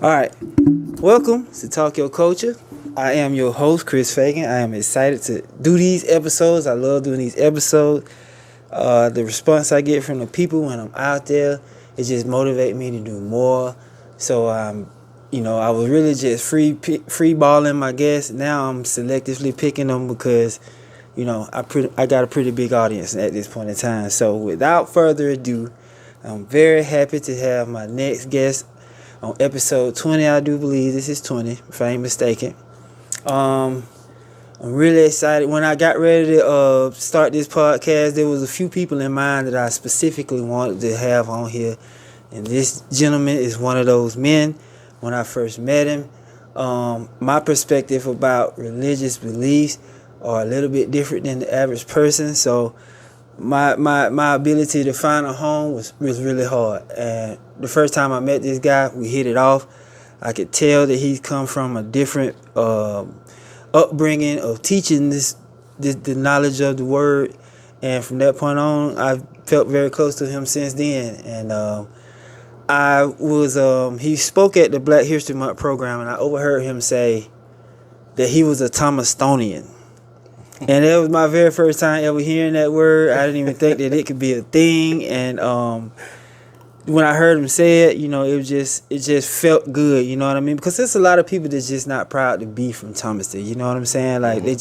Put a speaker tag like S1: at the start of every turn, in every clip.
S1: All right, welcome to Talk Your Culture. I am your host, Chris Fagan. I am excited to do these episodes. I love doing these episodes. The response I get from the people when I'm out there, it just motivates me to do more. So I was really just free balling my guests. Now I'm selectively picking them because, I got a pretty big audience at this point in time. So without further ado, I'm very happy to have my next guest on episode 20. I do believe this is 20, if I ain't mistaken. I'm really excited. When I got ready to start this podcast, there was a few people in mind that I specifically wanted to have on here. And this gentleman is one of those men. When I first met him, my perspective about religious beliefs are a little bit different than the average person. So my ability to find a home was really hard. And the first time I met this guy, we hit it off. I could tell that he's come from a different upbringing of teaching the knowledge of the word. And from that point on, I felt very close to him since then. And he spoke at the Black History Month program, and I overheard him say that he was a Thomastonian. And that was my very first time ever hearing that word. I didn't even think that it could be a thing. And when I heard him say it, it just felt good. You know what I mean? Because there's a lot of people that's just not proud to be from Thomaston. You know what I'm saying? Like they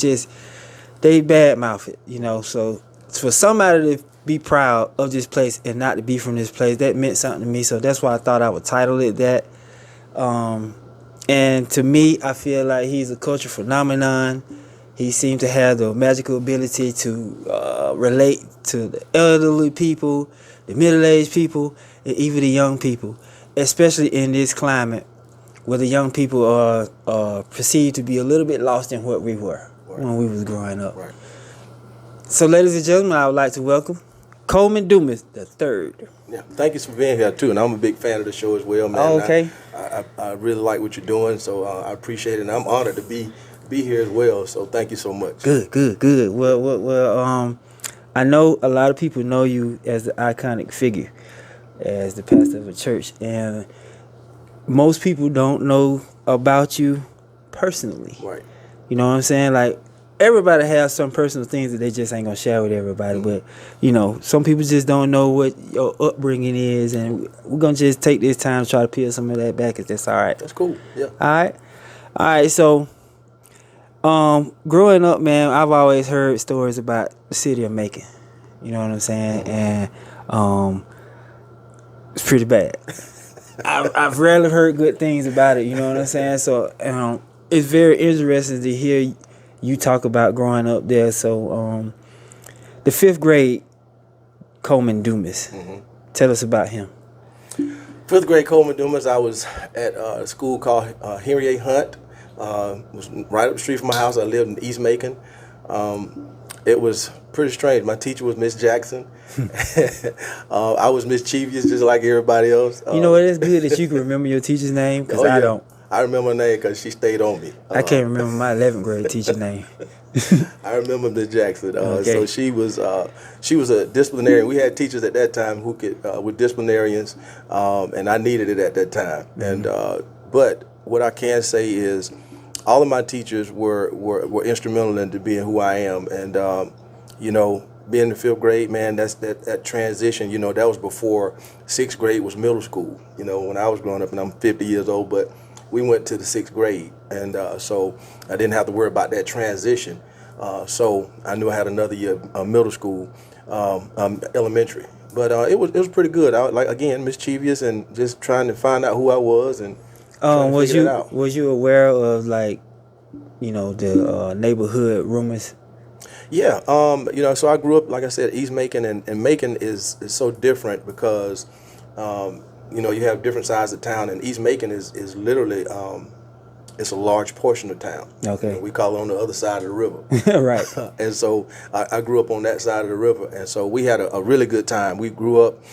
S1: badmouth it. So for somebody to be proud of this place and not to be from this place, that meant something to me. So that's why I thought I would title it that. And to me, I feel like he's a cultural phenomenon. He seemed to have the magical ability to relate to the elderly people, the middle-aged people, and even the young people, especially in this climate where the young people are perceived to be a little bit lost in what we were when we was growing up. Right. So, ladies and gentlemen, I would like to welcome Coleman Dumas the third.
S2: Yeah, thank you for being here too, and I'm a big fan of the show as well, man.
S1: Oh, okay.
S2: I really like what you're doing, so I appreciate it, and I'm honored to be here as well. So thank you so much.
S1: Good. Well, I know a lot of people know you as the iconic figure, as the pastor of a church, and most people don't know about you personally.
S2: Right.
S1: You know what I'm saying? Like, everybody has some personal things that they just ain't gonna share with everybody. Mm-hmm. But some people just don't know what your upbringing is, and we're gonna just take this time to try to peel some of that back. If that's all right.
S2: That's cool. Yeah.
S1: All right. So, growing up, man, I've always heard stories about the city of Macon. You know what I'm saying? Mm-hmm. And it's pretty bad. I've rarely heard good things about it. You know what I'm saying? So, it's very interesting to hear you talk about growing up there. So, the 5th grade Coleman Dumas. Mm-hmm. Tell us about him.
S2: 5th grade Coleman Dumas. I was at a school called Henry A. Hunt. Was right up the street from my house. I lived in East Macon. It was pretty strange. My teacher was Miss Jackson. I was mischievous just like everybody else.
S1: It is good that you can remember your teacher's name, because I don't.
S2: I remember her name because she stayed on me.
S1: I can't remember my 11th grade teacher's name.
S2: I remember Miss Jackson.
S1: Okay.
S2: So she was a disciplinarian. We had teachers at that time who were disciplinarians, and I needed it at that time. Mm-hmm. But what I can say is, all of my teachers were instrumental into being who I am. And being in the 5th grade, man, that's that transition. That was before 6th grade was middle school. When I was growing up, and I'm 50 years old, but we went to the 6th grade, and so I didn't have to worry about that transition. So I knew I had another year of middle school, elementary. But it was pretty good. I was, again, mischievous and just trying to find out who I was and
S1: was you aware of the neighborhood rumors?
S2: Yeah. So I grew up, like I said, East Macon, and Macon is so different because you have different sides of town, and East Macon is literally it's a large portion of town.
S1: Okay.
S2: We call it on the other side of the river.
S1: Right.
S2: And so I grew up on that side of the river, and so we had a really good time. We grew up,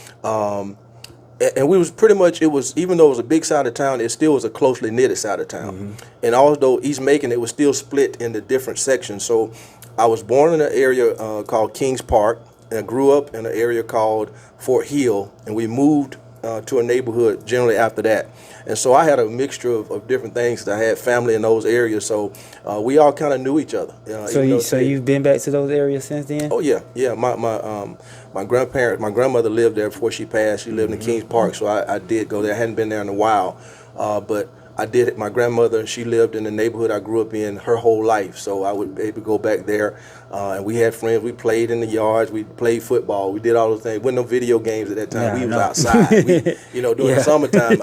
S2: and we was pretty much, even though it was a big side of town, it still was a closely knitted side of town. Mm-hmm. And although East Macon, it was still split into different sections. So I was born in an area called Kings Park, and I grew up in an area called Fort Hill, and we moved to a neighborhood generally after that. And so I had a mixture of different things. I had family in those areas, so we all kind of knew each other.
S1: So you've been back to those areas since then?
S2: Oh yeah. My grandmother lived there before she passed. She lived in Kings Park, so I did go there. I hadn't been there in a while, but I did it. My grandmother, she lived in the neighborhood I grew up in her whole life, so I would be able to go back there. And we had friends. We played in the yards. We played football. We did all those things. Wasn't no video games at that time. We was outside. During the summertime,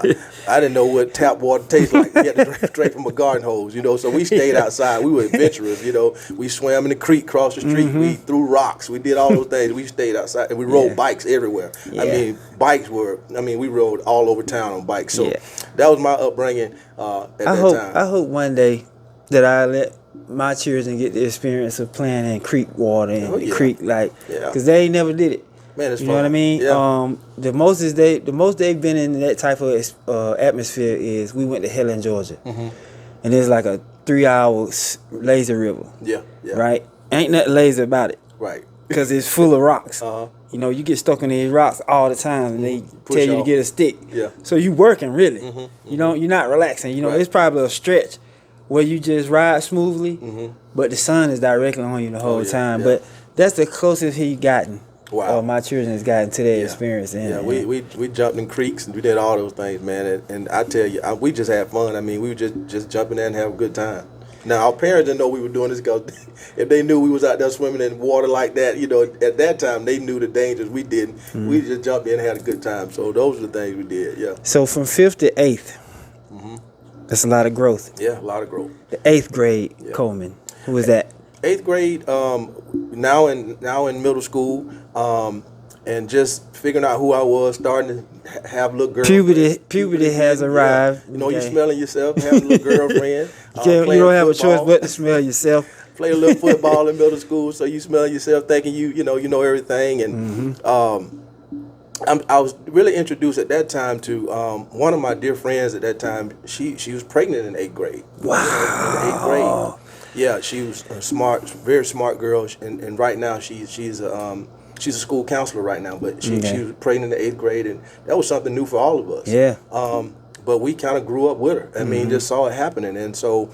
S2: I didn't know what tap water tastes like. We had to drink straight from a garden hose, So we stayed outside. We were adventurous, We swam in the creek across the street. We threw rocks. We did all those things. We stayed outside, and we rode bikes everywhere.
S1: Yeah.
S2: We rode all over town on bikes. So that was my upbringing at that time.
S1: I hope one day that I let my children get the experience of playing in creek water and creek, because they ain't never did it.
S2: Man, it's
S1: you
S2: fun.
S1: know what I mean?
S2: Yeah.
S1: The most they've been in that type of atmosphere is we went to Helen, Georgia, and it's like a 3-hour lazy river.
S2: Yeah.
S1: Right? Ain't nothing lazy about it.
S2: Right.
S1: Because it's full of rocks. You get stuck on these rocks all the time, and they tell you to get a stick.
S2: Yeah.
S1: So you working really. You're not relaxing. It's probably a stretch where you just ride smoothly, but the sun is directly on you the whole time. Yeah. But that's the closest he gotten.
S2: Wow.
S1: Or my children has gotten to their experience.
S2: We jumped in creeks and we did all those things, man. And I tell you, we just had fun. I mean, we were just jumping in and have a good time. Now, our parents didn't know we were doing this because if they knew we was out there swimming in water like that, at that time, they knew the dangers. We didn't. We just jumped in and had a good time. So those are the things we did, yeah.
S1: So from 5th to 8th, that's a lot of growth.
S2: Yeah, a lot of growth.
S1: The 8th grade, Coleman, who was that?
S2: 8th grade, now in middle school, and just figuring out who I was, starting to have little girlfriend.
S1: Puberty has arrived.
S2: You're smelling yourself, having a little girlfriend.
S1: You don't have a choice but to smell yourself.
S2: Play a little football in middle school, so you smell yourself, thinking you know everything. And I was really introduced at that time to one of my dear friends at that time. She was pregnant in 8th grade.
S1: Wow.
S2: In 8th grade. Yeah, she was a smart, very smart girl, and right now she's a school counselor right now. But she was pregnant in the 8th grade, and that was something new for all of us.
S1: Yeah.
S2: But we kind of grew up with her. I mean, just saw it happening, and so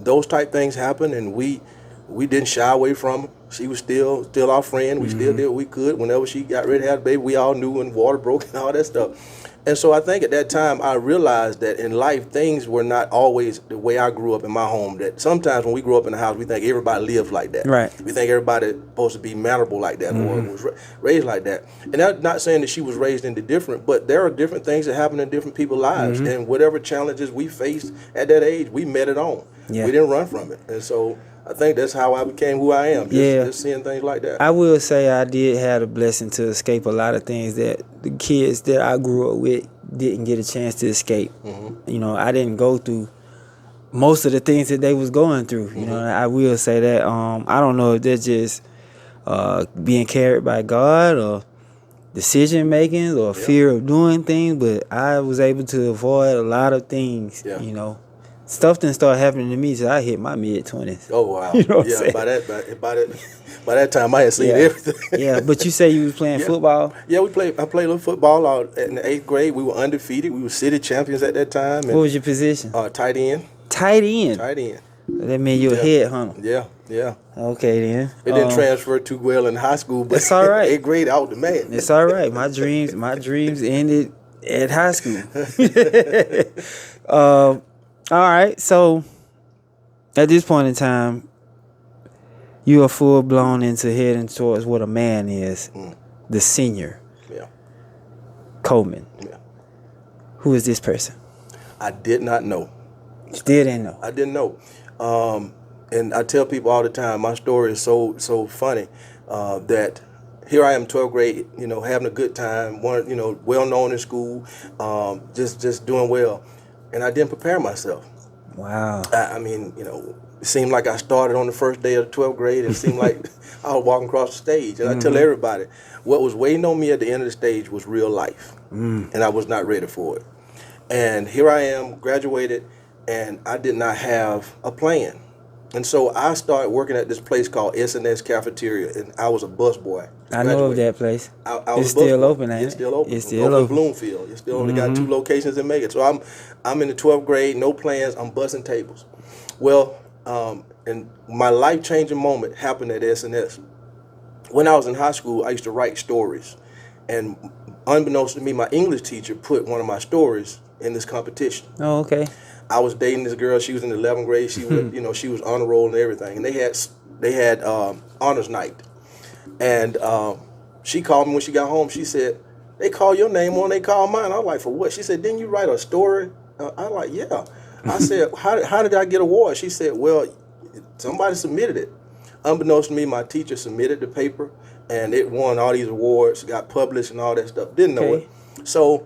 S2: those type things happened, and we didn't shy away from her. She was still our friend. We still did what we could. Whenever she got ready to have a baby, we all knew when water broke and all that stuff. And so I think at that time I realized that in life things were not always the way I grew up in my home. That sometimes when we grew up in the house, we think everybody lives like that.
S1: Right.
S2: We think everybody's supposed to be mannerable like that or was raised like that. And I'm not saying that she was raised into different, but there are different things that happen in different people's lives. And whatever challenges we faced at that age, we met it on.
S1: Yeah.
S2: We didn't run from it. And so I think that's how I became who I am. Just seeing things like that.
S1: I will say I did have the blessing to escape a lot of things that the kids that I grew up with didn't get a chance to escape. I didn't go through most of the things that they was going through. I will say that. I don't know if they're just being carried by God or decision making or fear of doing things, but I was able to avoid a lot of things. Stuff didn't start happening to me till I hit my mid-20s.
S2: Oh, wow.
S1: You know what I'm saying?
S2: By that time, I had seen everything.
S1: Yeah, but you say you was playing football?
S2: Yeah, I played a little football in the 8th grade. We were undefeated. We were city champions at that time.
S1: What was your position?
S2: Tight end.
S1: Tight end?
S2: Tight end.
S1: That meant you a head hunter.
S2: Yeah.
S1: Okay, then.
S2: It didn't transfer too well in high school, but
S1: it's all right.
S2: 8th grade, I was the man.
S1: It's all right. My dreams ended at high school. All right, so at this point in time, you are full blown into heading towards what a man is, the senior.
S2: Yeah.
S1: Coleman.
S2: Yeah.
S1: Who is this person?
S2: I did not know.
S1: Still didn't know.
S2: I didn't know. And I tell people all the time, my story is so funny that here I am, 12th grade, having a good time, well known in school, just doing well. And I didn't prepare myself.
S1: Wow.
S2: I mean, it seemed like I started on the first day of the 12th grade. It seemed like I was walking across the stage. And I tell everybody, what was waiting on me at the end of the stage was real life. And I was not ready for it. And here I am, graduated, and I did not have a plan. And so I started working at this place called S&S Cafeteria, and I was a bus boy.
S1: I know of that place.
S2: I was
S1: It's still open, ain't it?
S2: It's still open.
S1: It's still open.
S2: In Bloomfield. It's still only got 2 locations in Macon. So I'm in the 12th grade, no plans. I'm bussing tables. Well, and my life-changing moment happened at S&S. When I was in high school, I used to write stories, and unbeknownst to me, my English teacher put one of my stories in this competition.
S1: Oh, okay.
S2: I was dating this girl. She was in the 11th grade. She was, she was honor roll and everything. And they had honors night, and she called me when she got home. She said, "They call your name on, they call mine." I was like, "For what?" She said, "Didn't you write a story?" I was like, "Yeah." I said, "How did I get award?" She said, "Well, somebody submitted it." Unbeknownst to me, my teacher submitted the paper, and it won all these awards, got published and all that stuff. Didn't know it. So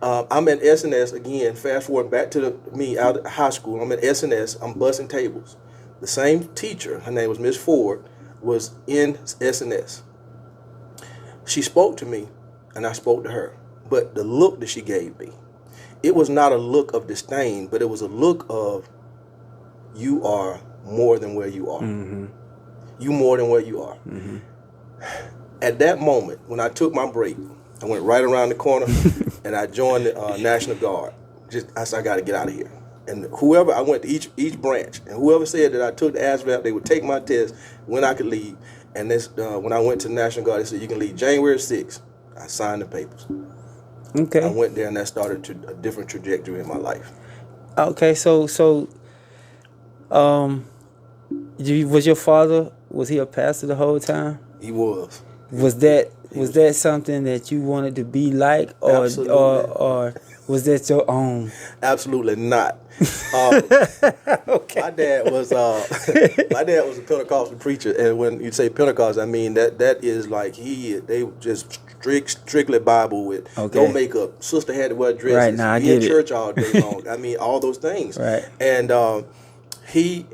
S2: I'm at S&S again, fast forward back to me out of high school. I'm at S&S, I'm bussing tables. The same teacher, her name was Miss Ford, was in S&S. She spoke to me, and I spoke to her. But the look that she gave me, it was not a look of disdain, but it was a look of, you are more than where you are. Mm-hmm. You more than where you are. Mm-hmm. At that moment, when I took my break, I went right around the corner and I joined the National Guard. I said, I got to get out of here. And I went to each branch, and whoever said that I took the ASVAB, they would take my test when I could leave. And this, when I went to the National Guard, they said, you can leave January 6th. I signed the papers.
S1: Okay.
S2: I went there, and that started a different trajectory in my life.
S1: Okay, so was your father, was he a pastor the whole time?
S2: He was.
S1: Was that something that you wanted to be like, or was that your own?
S2: Absolutely not.
S1: Okay.
S2: My dad was a Pentecostal preacher, and when you say Pentecost, I mean that is like they just strictly Bible with no makeup. Sister had to wear dresses.
S1: Right, now I
S2: be
S1: get
S2: in
S1: it.
S2: church all day long. I mean, all those things.
S1: Right.
S2: And he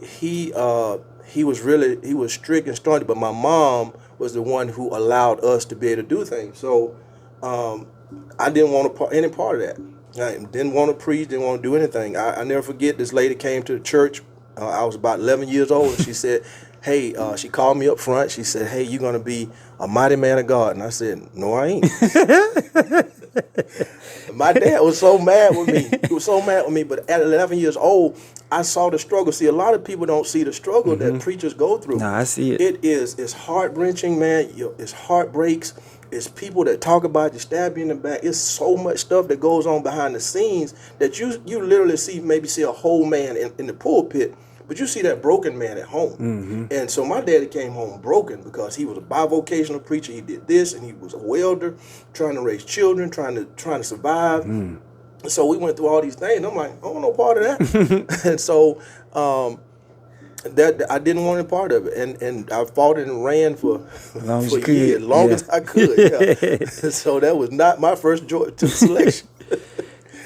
S2: was strict and stern, but my mom was the one who allowed us to be able to do things. So I didn't want any part of that. I didn't want to preach, didn't want to do anything. I never forget, this lady came to the church. I was about 11 years old, and she said, hey, she called me up front. She said, hey, you're going to be a mighty man of God. And I said, no, I ain't. My dad was so mad with me. He was so mad with me. But at 11 years old, I saw the struggle. See, a lot of people don't see the struggle that preachers go through.
S1: No, I see it.
S2: It's heart-wrenching, man. It's heartbreaks. It's people that talk about you, stab you in the back. It's so much stuff that goes on behind the scenes that you literally see a whole man in the pulpit, but you see that broken man at home. Mm-hmm. And so my daddy came home broken because he was a bivocational preacher. He did this, and he was a welder, trying to raise children, trying to survive. Mm. So we went through all these things. I'm like, I don't want no part of that. And so that I didn't want any part of it, and I fought and ran for years, long as I could. Yeah. So that was not my first selection.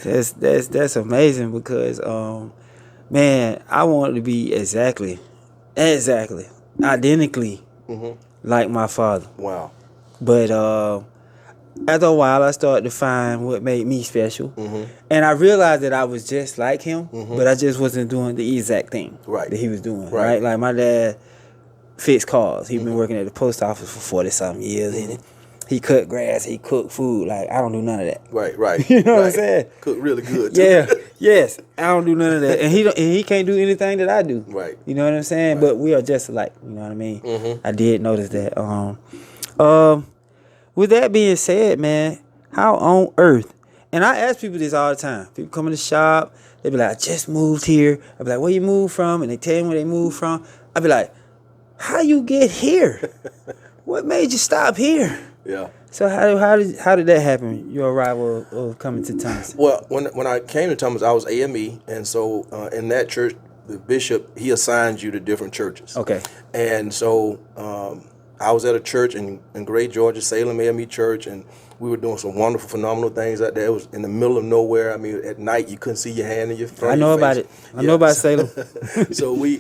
S1: That's amazing because man, I wanted to be exactly, identically like my father.
S2: Wow.
S1: But after a while, I started to find what made me special. And I realized that I was just like him, but I just wasn't doing the exact thing that he was doing. Right? Like my dad fixed cars. He'd been working at the post office for 40-something years. And he cut grass. He cooked food. Like, I don't do none of that.
S2: Right.
S1: You know what I'm saying?
S2: Cook really good, too.
S1: Yeah. Yes. I don't do none of that. And he can't do anything that I do.
S2: Right.
S1: You know what I'm saying? Right. But we are just alike. You know what I mean? I did notice that. With that being said, man, how on earth? And I ask people this all the time. People come in the shop, they be like, I just moved here. I be like, where you moved from? And they tell me where they moved from. I be like, how you get here? What made you stop here?
S2: Yeah.
S1: So how did that happen? Your arrival of coming to Thomas?
S2: Well, when I came to Thomas, I was AME, and so in that church, the bishop, he assigns you to different churches.
S1: Okay.
S2: And so I was at a church in Great Georgia, Salem AME Church, and we were doing some wonderful, phenomenal things out there. It was in the middle of nowhere. I mean, at night you couldn't see your hand in your front.
S1: I know about it. I know about Salem.
S2: So we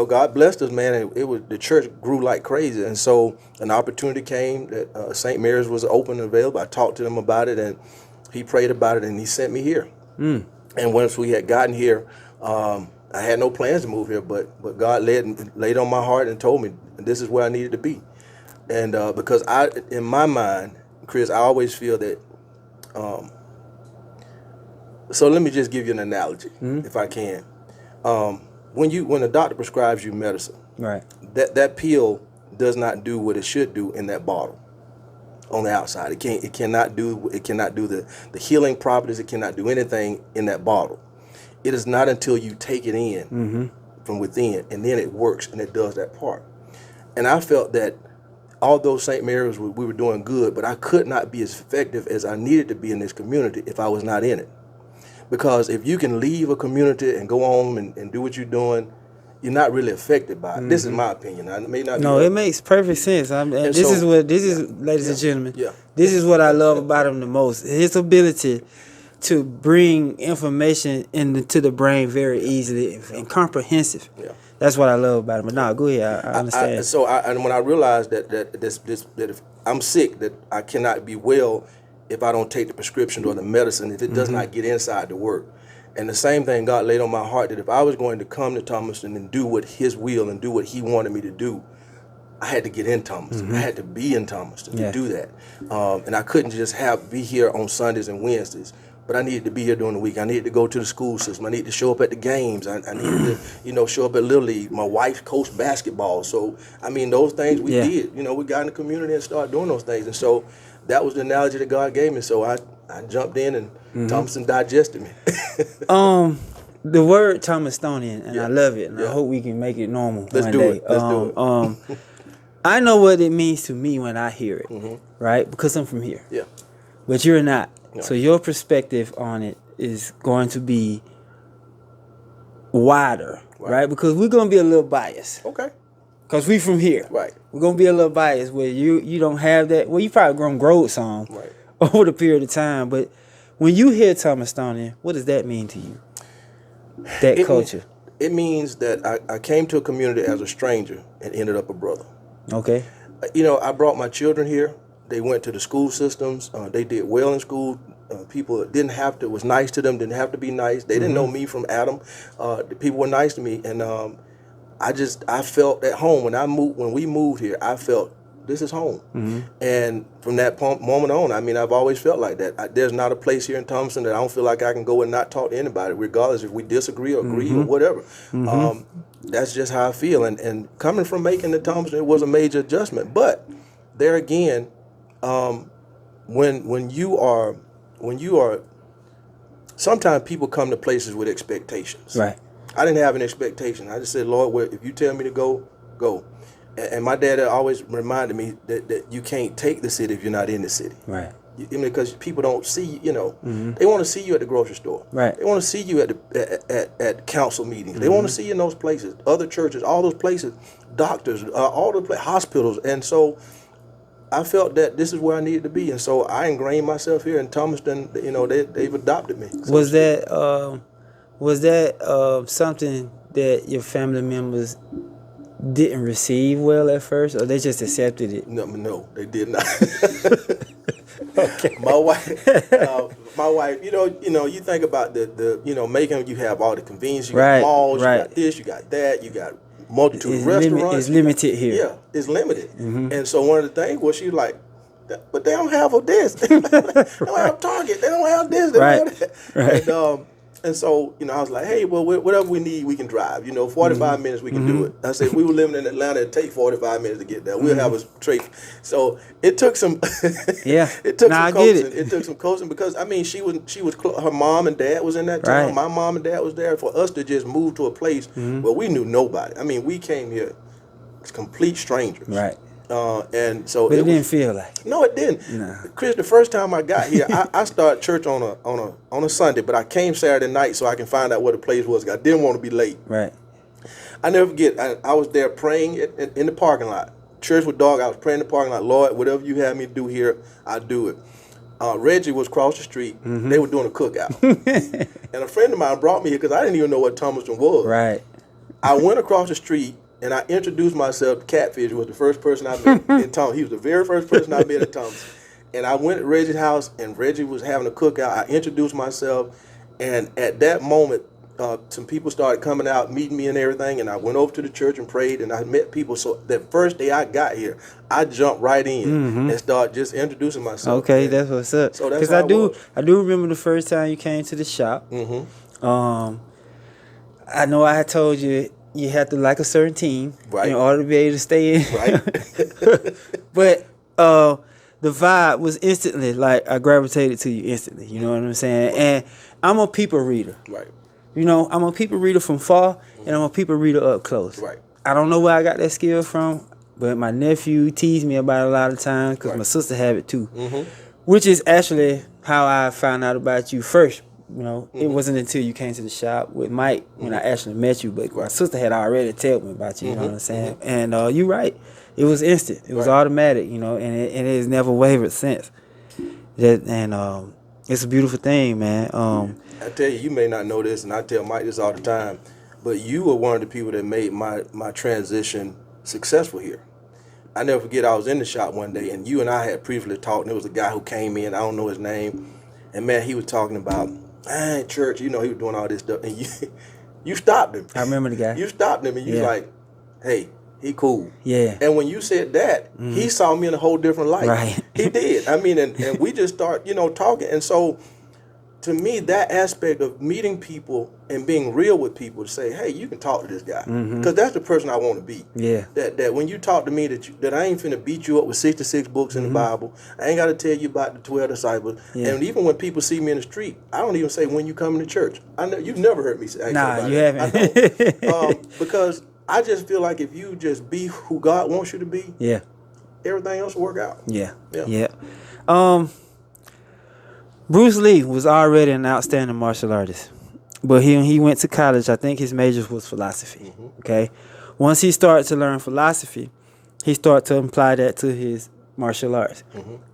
S2: God blessed us, man. And the church grew like crazy, and so an opportunity came that St. Mary's was open and available. I talked to him about it, and he prayed about it, and he sent me here. And once we had gotten here, I had no plans to move here, but God laid on my heart and told me this is where I needed to be. And because in my mind, Chris, I always feel that. So let me just give you an analogy, if I can. When a doctor prescribes you medicine,
S1: Right.
S2: that pill does not do what it should do in that bottle. On the outside, it cannot do the healing properties. It cannot do anything in that bottle. It is not until you take it in from within, and then it works and it does that part. And I felt that although St. Mary's we were doing good, but I could not be as effective as I needed to be in this community if I was not in it. Because if you can leave a community and go home and do what you're doing, you're not really affected by it. This is my opinion. I may not.
S1: No, it makes perfect sense. Ladies and gentlemen.
S2: Yeah.
S1: This is what I love about him the most. His ability to bring information into the brain very easily and comprehensive.
S2: Yeah.
S1: That's what I love about him. But no, go ahead. I understand.
S2: And when I realized that if I'm sick, that I cannot be well if I don't take the prescription or the medicine, if it does not get inside to work. And the same thing God laid on my heart, that if I was going to come to Thomaston and do what his will and do what he wanted me to do, I had to get in Thomaston. I had to be in Thomaston to do that. And I couldn't just be here on Sundays and Wednesdays, but I needed to be here during the week. I needed to go to the school system. I needed to show up at the games. I needed to, show up at Little League. My wife coached basketball. So, those things we did. We got in the community and started doing those things. And so that was the analogy that God gave me. So I jumped in and Thomaston digested me.
S1: The word Thomastonian, and I love it, and I hope we can make it normal
S2: Let's
S1: one
S2: do
S1: day.
S2: it. Let's do it.
S1: I know what it means to me when I hear it, right? Because I'm from here.
S2: Yeah.
S1: But you're not.
S2: No.
S1: So your perspective on it is going to be wider, right? Because we're going to be a little biased.
S2: Okay.
S1: Because we from here.
S2: Right.
S1: We're going to be a little biased where you don't have that. Well, you probably going to grow some
S2: Right.
S1: over the period of time. But when you hear Thomastonian, what does that mean to you? That culture.
S2: It means that I came to a community as a stranger and ended up a brother.
S1: Okay.
S2: I brought my children here. They went to the school systems. They did well in school. People didn't have to, it was nice to them, didn't have to be nice. They didn't know me from Adam. The people were nice to me. And I felt at home. When we moved here, I felt this is home. And from that moment on, I've always felt like that. There's not a place here in Thomaston that I don't feel like I can go and not talk to anybody, regardless if we disagree or agree or whatever. That's just how I feel. And coming from Macon to Thomaston, it was a major adjustment. But there again, when you are, sometimes people come to places with expectations.
S1: Right.
S2: I didn't have an expectation. I just said, Lord, if you tell me to go, go. And my dad always reminded me that you can't take the city if you're not in the city.
S1: Right.
S2: Because people don't see, they want to see you at the grocery store.
S1: Right.
S2: They want to see you at council meetings. They want to see you in those places, other churches, all those places, doctors, all the hospitals. And so I felt that this is where I needed to be. And so I ingrained myself here in Thomaston. They've adopted me. So
S1: was that something that your family members didn't receive well at first, or they just accepted it?
S2: No, they did not.
S1: Okay.
S2: My wife. You think about the Macon. You have all the convenience. You got malls.
S1: Right.
S2: You got this. You got that. You got multitude of restaurants.
S1: It's limited here.
S2: Yeah, it's limited. And so one of the things was she was like, but they don't have this. They don't have Target. They don't have this. They don't have that.
S1: Right.
S2: And so, I was like, hey, well, whatever we need, we can drive. 45 minutes, we can do it. I said, if we were living in Atlanta, it'd take 45 minutes to get there. We'll have a straight. So it took some. It took some coaching. It took some coaching because she was her mom and dad was in that town.
S1: Right.
S2: My mom and dad was there. For us to just move to a place where we knew nobody. We came here as complete strangers.
S1: Right.
S2: And so
S1: but it didn't feel like it.
S2: No, it didn't.
S1: No.
S2: Chris, the first time I got here, I started church on a Sunday, but I came Saturday night so I can find out where the place was. I didn't want to be late.
S1: Right.
S2: I never forget. I was there praying in the parking lot. Church was dark. I was praying in the parking lot. Lord, whatever you have me do here, I'll do it. Reggie was across the street. They were doing a cookout, and a friend of mine brought me here because I didn't even know what Thomaston was.
S1: Right.
S2: I went across the street. And I introduced myself. Catfish was the first person I met in Thomas. He was the very first person I met at Thomas. And I went to Reggie's house, and Reggie was having a cookout. I introduced myself, and at that moment, some people started coming out, meeting me and everything, and I went over to the church and prayed, and I met people. So that first day I got here, I jumped right in and started just introducing myself.
S1: Okay,
S2: and
S1: that's what's up.
S2: So that's
S1: Because
S2: how
S1: I do remember the first time you came to the shop. I know I had told you you had to like a certain team
S2: Right.
S1: in order to be able to stay in.
S2: Right.
S1: But the vibe was instantly like I gravitated to you instantly. You know what I'm saying? And I'm a people reader.
S2: Right.
S1: You know, I'm a people reader from far, and I'm a people reader up close.
S2: Right.
S1: I don't know where I got that skill from, but my nephew teased me about it a lot of times because
S2: Right.
S1: my sister had it too. Which is actually how I found out about you first. You know, it wasn't until you came to the shop with Mike when I actually met you, but my sister had already told me about you. You know what I'm saying? And you're right. It was instant. It was automatic. You know, and it has never wavered since. And it's a beautiful thing, man.
S2: I tell you, you may not know this, and I tell Mike this all the time, but you were one of the people that made my transition successful here. I never forget, I was in the shop one day, and you and I had previously talked, and there was a guy who came in, I don't know his name, and man, he was talking about, church, you know, he was doing all this stuff, and you stopped him.
S1: I remember the guy.
S2: You stopped him, and you was like, hey, he cool.
S1: Yeah.
S2: And when you said that, he saw me in a whole different light.
S1: Right.
S2: He did. I mean, and we just start, talking. And so, to me, that aspect of meeting people and being real with people to say, hey, you can talk to this guy. Because that's the person I want to be.
S1: Yeah.
S2: That when you talk to me, that I ain't finna beat you up with 66 books in the Bible. I ain't got to tell you about the 12 disciples. Yeah. And even when people see me in the street, I don't even say when you coming to church. I know you've never heard me say
S1: Nah, you haven't.
S2: I know. Because I just feel like if you just be who God wants you to be,
S1: yeah,
S2: everything else will work out.
S1: Yeah. Bruce Lee was already an outstanding martial artist, but he went to college. I think his major was philosophy. Okay, once he started to learn philosophy, he started to apply that to his martial arts,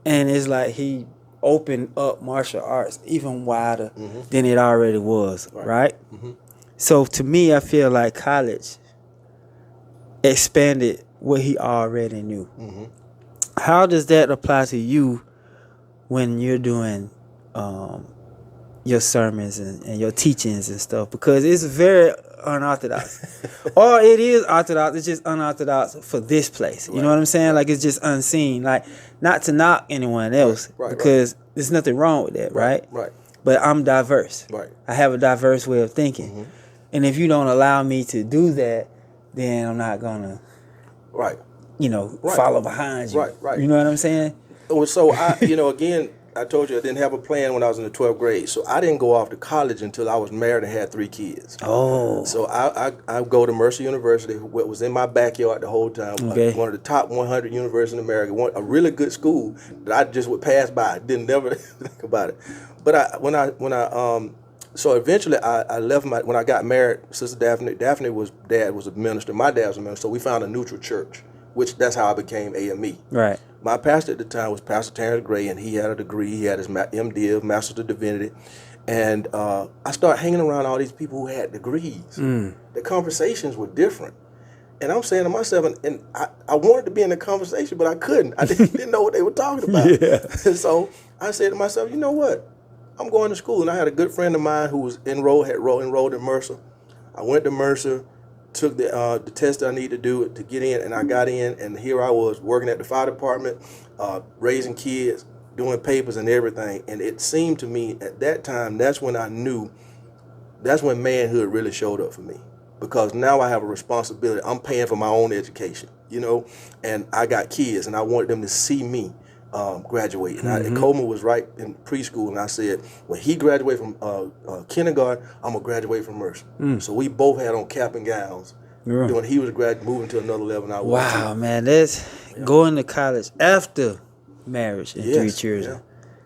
S1: and it's like he opened up martial arts even wider than it already was. Right. So to me, I feel like college expanded what he already knew. How does that apply to you when you're doing your sermons and your teachings and stuff? Because it's very unorthodox. Or it is orthodox, it's just unorthodox for this place. You know what I'm saying? Like, it's just unseen. Like, not to knock anyone else, because there's nothing wrong with that, right? But I'm diverse. I have a diverse way of thinking. And if you don't allow me to do that, then I'm not gonna, follow behind you. You know what I'm saying?
S2: So again, I told you I didn't have a plan when I was in the 12th grade. So I didn't go off to college until I was married and had 3 kids.
S1: Oh.
S2: So I go to Mercer University, what was in my backyard the whole time. One of the top 100 universities in America, a really good school that I just would pass by. Didn't never think about it. But so eventually I left when I got married, Sister Daphne. Dad was a minister. My dad was a minister. So we found a neutral church, which that's how I became AME.
S1: Right.
S2: My pastor at the time was Pastor Terrence Gray, and he had a degree. He had his MDiv, Master's of Divinity. And I started hanging around all these people who had degrees. The conversations were different. And I'm saying to myself, and I wanted to be in the conversation, but I couldn't. I didn't know what they were talking about. So I said to myself, you know what? I'm going to school. And I had a good friend of mine who was enrolled in Mercer. I went to Mercer, took the test that I needed to do to get in, and I got in, and here I was working at the fire department, raising kids, doing papers and everything. And it seemed to me at that time, that's when I knew, that's when manhood really showed up for me. Because now I have a responsibility. I'm paying for my own education, and I got kids, and I wanted them to see me graduate. And Coleman was right in preschool, and I said, when he graduated from kindergarten, I'm going to graduate from Mercer. So we both had on cap and gowns. When he was moving to another level, and I was.
S1: Wow, man, that's going to college after marriage and 3 children.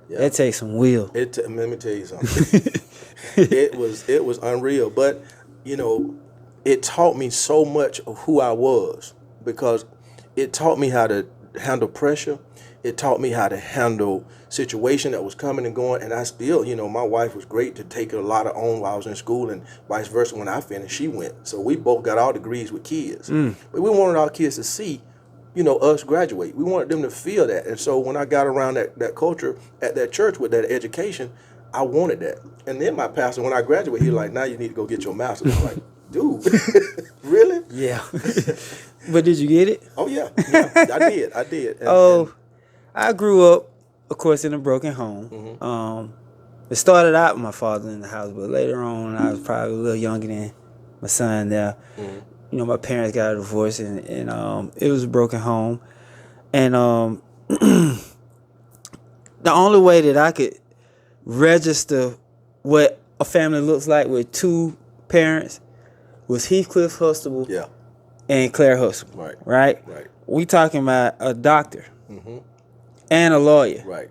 S1: That takes some will.
S2: Let me tell you something. it was unreal, but it taught me so much of who I was, because it taught me how to handle pressure. It taught me how to handle situation that was coming and going, and I still, my wife was great to take a lot of on while I was in school, and vice versa. When I finished, she went. So we both got our degrees with kids. But we wanted our kids to see, us graduate. We wanted them to feel that. And so when I got around that culture at that church with that education, I wanted that. And then my pastor, when I graduated, he was like, now you need to go get your master's. I'm like, dude, really?
S1: Yeah. But did you get it?
S2: Oh, yeah. I did.
S1: I grew up, of course, in a broken home. It started out with my father in the house, but later on, I was probably a little younger than my son there. You know, my parents got a divorce, and it was a broken home. And the only way that I could register what a family looks like with two parents was Heathcliff Huxtable and Claire Huxtable. Right. We talking about a doctor and a lawyer.
S2: Right.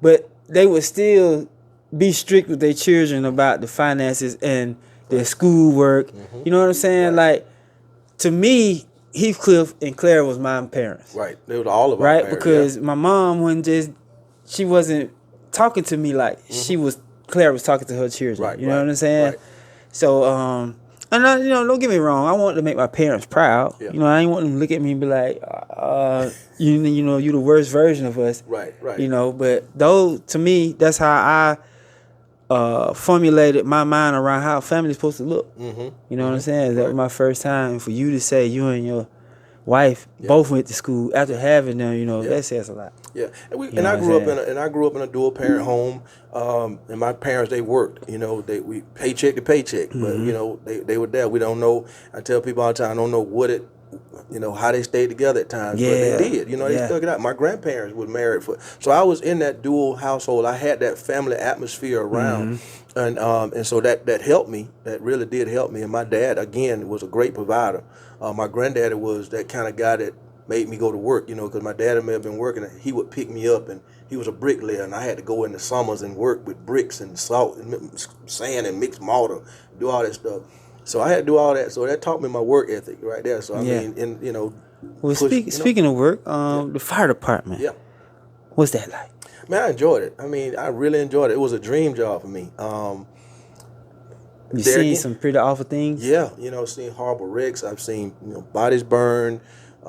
S1: But they would still be strict with their children about the finances and their schoolwork. You know what I'm saying? Like, to me, Heathcliff and Claire was my parents.
S2: Right. They were all of our
S1: right?
S2: parents.
S1: Because my mom she wasn't talking to me like Claire was talking to her children.
S2: Right.
S1: You know what I'm saying?
S2: Right.
S1: So, and I, don't get me wrong. I wanted to make my parents proud.
S2: Yeah.
S1: You know, I didn't want them to look at me and be like, you the worst version of us.
S2: Right.
S1: You know, but though, to me, that's how I formulated my mind around how a family's supposed to look. You know what I'm saying? That was my first time. For you to say you and your wife both went to school after having them, that says a lot.
S2: Yeah, and I grew up in a dual parent home. And my parents, they worked. We paycheck to paycheck, but they were there. We don't know. I tell people all the time, I don't know how they stayed together at times, but they did. They stuck it out. My grandparents were married so I was in that dual household. I had that family atmosphere around, and so that helped me. That really did help me. And my dad, again, was a great provider. My granddaddy was that kind of guy that made me go to work, because my dad may have been working, and he would pick me up, and he was a bricklayer, and I had to go in the summers and work with bricks and salt and sand and mixed mortar, do all that stuff. So I had to do all that. So that taught me my work ethic right there. So I mean,
S1: Well, speaking of work, the fire department.
S2: Yeah.
S1: What's that like?
S2: Man, I enjoyed it. I mean, I really enjoyed it. It was a dream job for me.
S1: You seen some pretty awful things?
S2: Yeah, seen horrible wrecks. I've seen bodies burned.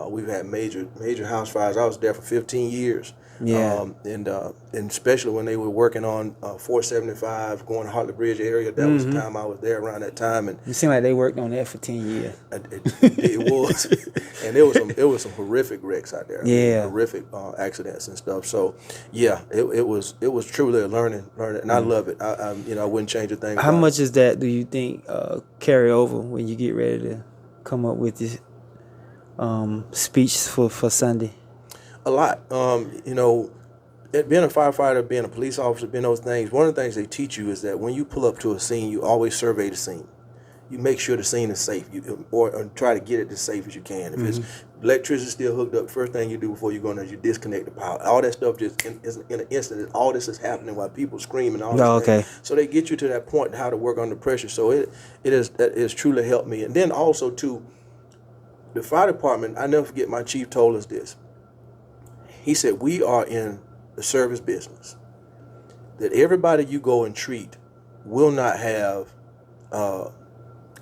S2: We've had major house fires. I was there for 15 years.
S1: Yeah.
S2: And especially when they were working on 475 going to Hartley Bridge area. That was the time I was there around that time. And
S1: it seemed like they worked on that for 10 years.
S2: It was. And there was some horrific wrecks out there.
S1: Yeah.
S2: Horrific accidents and stuff. So, yeah, it was truly a learning. And I love it. I wouldn't change a thing.
S1: How much is that, do you think, carry over when you get ready to come up with this speech for Sunday?
S2: A lot. Being a firefighter, being a police officer, being those things, one of the things they teach you is that when you pull up to a scene, you always survey the scene. You make sure the scene is safe, or try to get it as safe as you can. If it's electricity still hooked up, first thing you do before you go in there is you disconnect the power. All that stuff just in an instant. All this is happening while people screaming.
S1: Okay.
S2: So they get you to that point how to work under pressure. So it has truly helped me. And then also too, the fire department. I never forget. My chief told us this. He said, we are in the service business, that everybody you go and treat will not have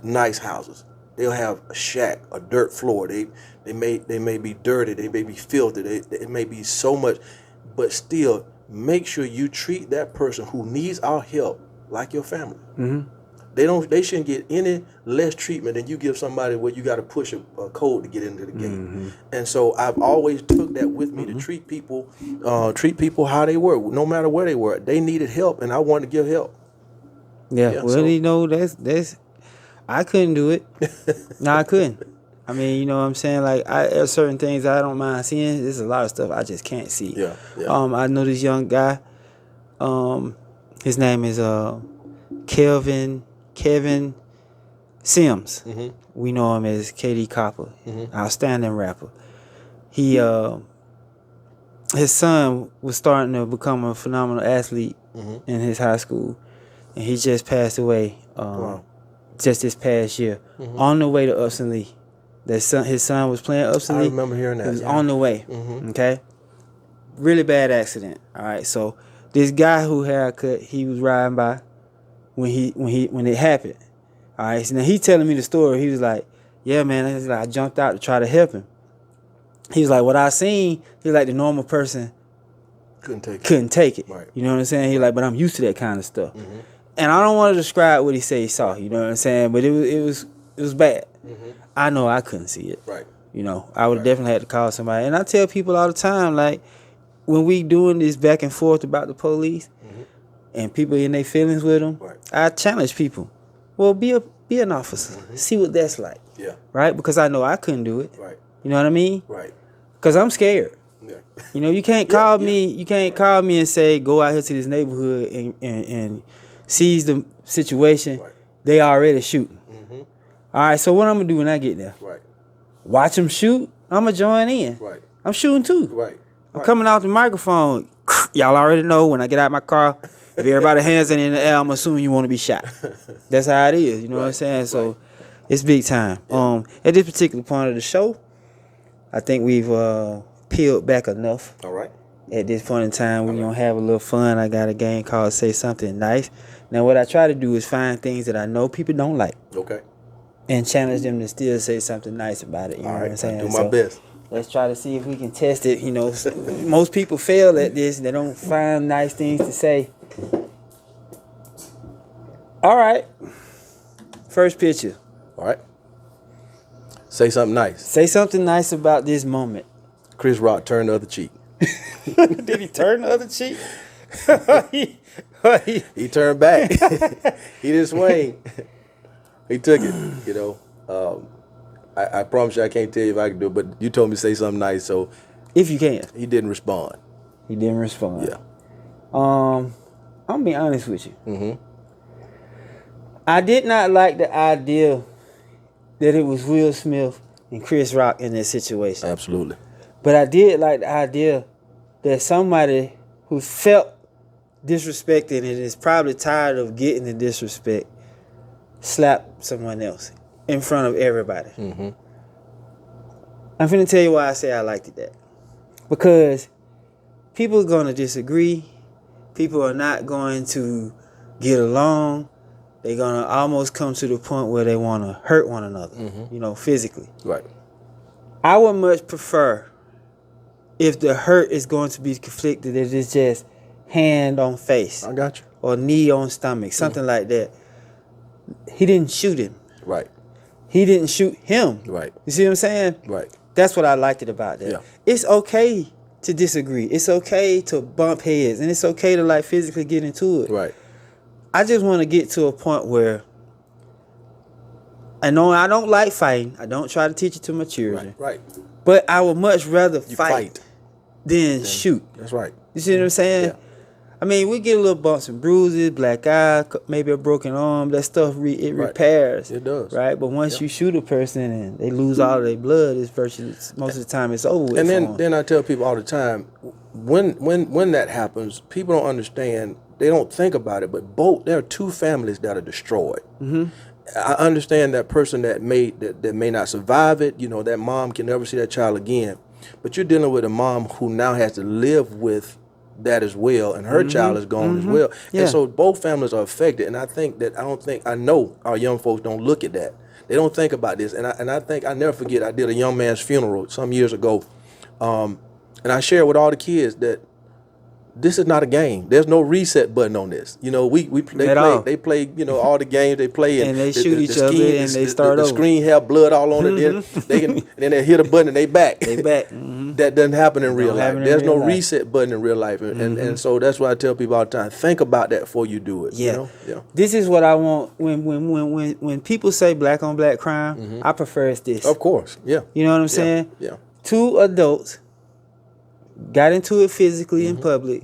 S2: nice houses. They'll have a shack, a dirt floor. They may be dirty. They may be filthy. It may be so much, but still make sure you treat that person who needs our help like your family. They shouldn't get any less treatment than you give somebody where you got to push a code to get into the gate. And so I've always took that with me to treat people how they were, no matter where they were. They needed help, and I wanted to give help.
S1: Yeah, well, that's I couldn't do it. No, I couldn't. I mean, you know what I'm saying? Like, there's certain things I don't mind seeing. There's a lot of stuff I just can't see.
S2: Yeah.
S1: I know this young guy. His name is Kevin Sims. We know him as KD Copper, outstanding rapper. He his son was starting to become a phenomenal athlete in his high school, and he just passed away just this past year on the way to Upson Lee. His son was playing Upson Lee.
S2: I remember hearing that.
S1: He was on the way. Okay, really bad accident. All right, so this guy who haircut, he was riding by when it happened. All right, so now he telling me the story. He was like, "Yeah, man," I jumped out to try to help him. He was like, "What I seen," he was like, "the normal person
S2: couldn't take it.
S1: Right. You know what I'm saying? He like, but I'm used to that kind of stuff. And I don't want to describe what he said he saw. You know what I'm saying? But it was bad. I know I couldn't see it.
S2: Right.
S1: You know, I would definitely had to call somebody. And I tell people all the time, like, when we doing this back and forth about the police, and people in their feelings with them, I challenge people. Well, be an officer. See what that's like.
S2: Yeah.
S1: Right? Because I know I couldn't do it.
S2: Right.
S1: You know what I mean?
S2: Right.
S1: Because I'm scared.
S2: Yeah.
S1: You know, you can't call me. You can't call me and say go out here to this neighborhood and seize the situation.
S2: Right.
S1: They already shooting. All right. So what I'm gonna do when I get there?
S2: Right.
S1: Watch them shoot. I'm gonna join in.
S2: Right.
S1: I'm shooting too.
S2: Right.
S1: I'm coming out the microphone. Y'all already know when I get out my car. If everybody hands in the air, I'm assuming you want to be shot. That's how it is. You know what I'm saying? So it's big time. Yeah. At this particular point of the show, I think we've peeled back enough.
S2: All right.
S1: At this point in time, we're going to have a little fun. I got a game called Say Something Nice. Now, what I try to do is find things that I know people don't like.
S2: Okay.
S1: And challenge them to still say something nice about it. You know what I'm saying?
S2: I'll do my best.
S1: Let's try to see if we can test it. You know, most people fail at this. They don't find nice things to say. All right. First picture.
S2: All right. Say something nice.
S1: Say something nice about this moment.
S2: Chris Rock turned the other cheek.
S1: Did he turn the other cheek?
S2: He turned back. He didn't swing. He took it, you know. I promise you I can't tell you if I can do it, but you told me to say something nice, so.
S1: If you can.
S2: He didn't respond.
S1: He didn't respond.
S2: Yeah.
S1: I'm going to be honest with you. I did not like the idea that it was Will Smith and Chris Rock in this situation.
S2: Absolutely.
S1: But I did like the idea that somebody who felt disrespected and is probably tired of getting the disrespect slapped someone else in front of everybody. I'm finna tell you why I say I liked it that. Because people are going to disagree. People are not going to get along. They're going to almost come to the point where they want to hurt one another, you know, physically.
S2: Right.
S1: I would much prefer if the hurt is going to be conflicted, that it's just hand on face.
S2: I got you.
S1: Or knee on stomach, something like that. He didn't shoot him.
S2: Right.
S1: He didn't shoot him.
S2: Right.
S1: You see what I'm saying?
S2: Right.
S1: That's what I liked it about that.
S2: Yeah.
S1: It's okay to disagree. It's okay to bump heads. And it's okay to like physically get into it.
S2: Right.
S1: I just want to get to a point where I know I don't like fighting. I don't try to teach it to my children.
S2: Right.
S1: But I would much rather fight than shoot.
S2: That's right.
S1: You see what I'm saying?
S2: Yeah.
S1: I mean, we get a little bumps and bruises, black eye, maybe a broken arm. That stuff repairs.
S2: It does.
S1: Right? But once you shoot a person and they lose all of their blood, it's virtually most of the time it's over with.
S2: And then I tell people all the time, when that happens, people don't understand. They don't think about it, but there are two families that are destroyed. I understand that person that may not survive it. You know, that mom can never see that child again. But you're dealing with a mom who now has to live with that as well, and her child is gone as well.
S1: Yeah.
S2: And so both families are affected. And I know our young folks don't look at that. They don't think about this. And I think I never forget. I did a young man's funeral some years ago, and I shared with all the kids that this is not a game. There's no reset button on this. You know, they play, you know, all the games they play,
S1: and they shoot each other, and they start over.
S2: The screen have blood all on it. And then they hit a button and they back.
S1: They back.
S2: That doesn't happen in real life. There's no reset button in real life, and so that's why I tell people all the time: think about that before you do it.
S1: Yeah.
S2: You know? Yeah.
S1: This is what I want when people say black on black crime. I prefer it's this.
S2: Of course. Yeah.
S1: You know what I'm saying?
S2: Yeah.
S1: Two adults got into it physically in public.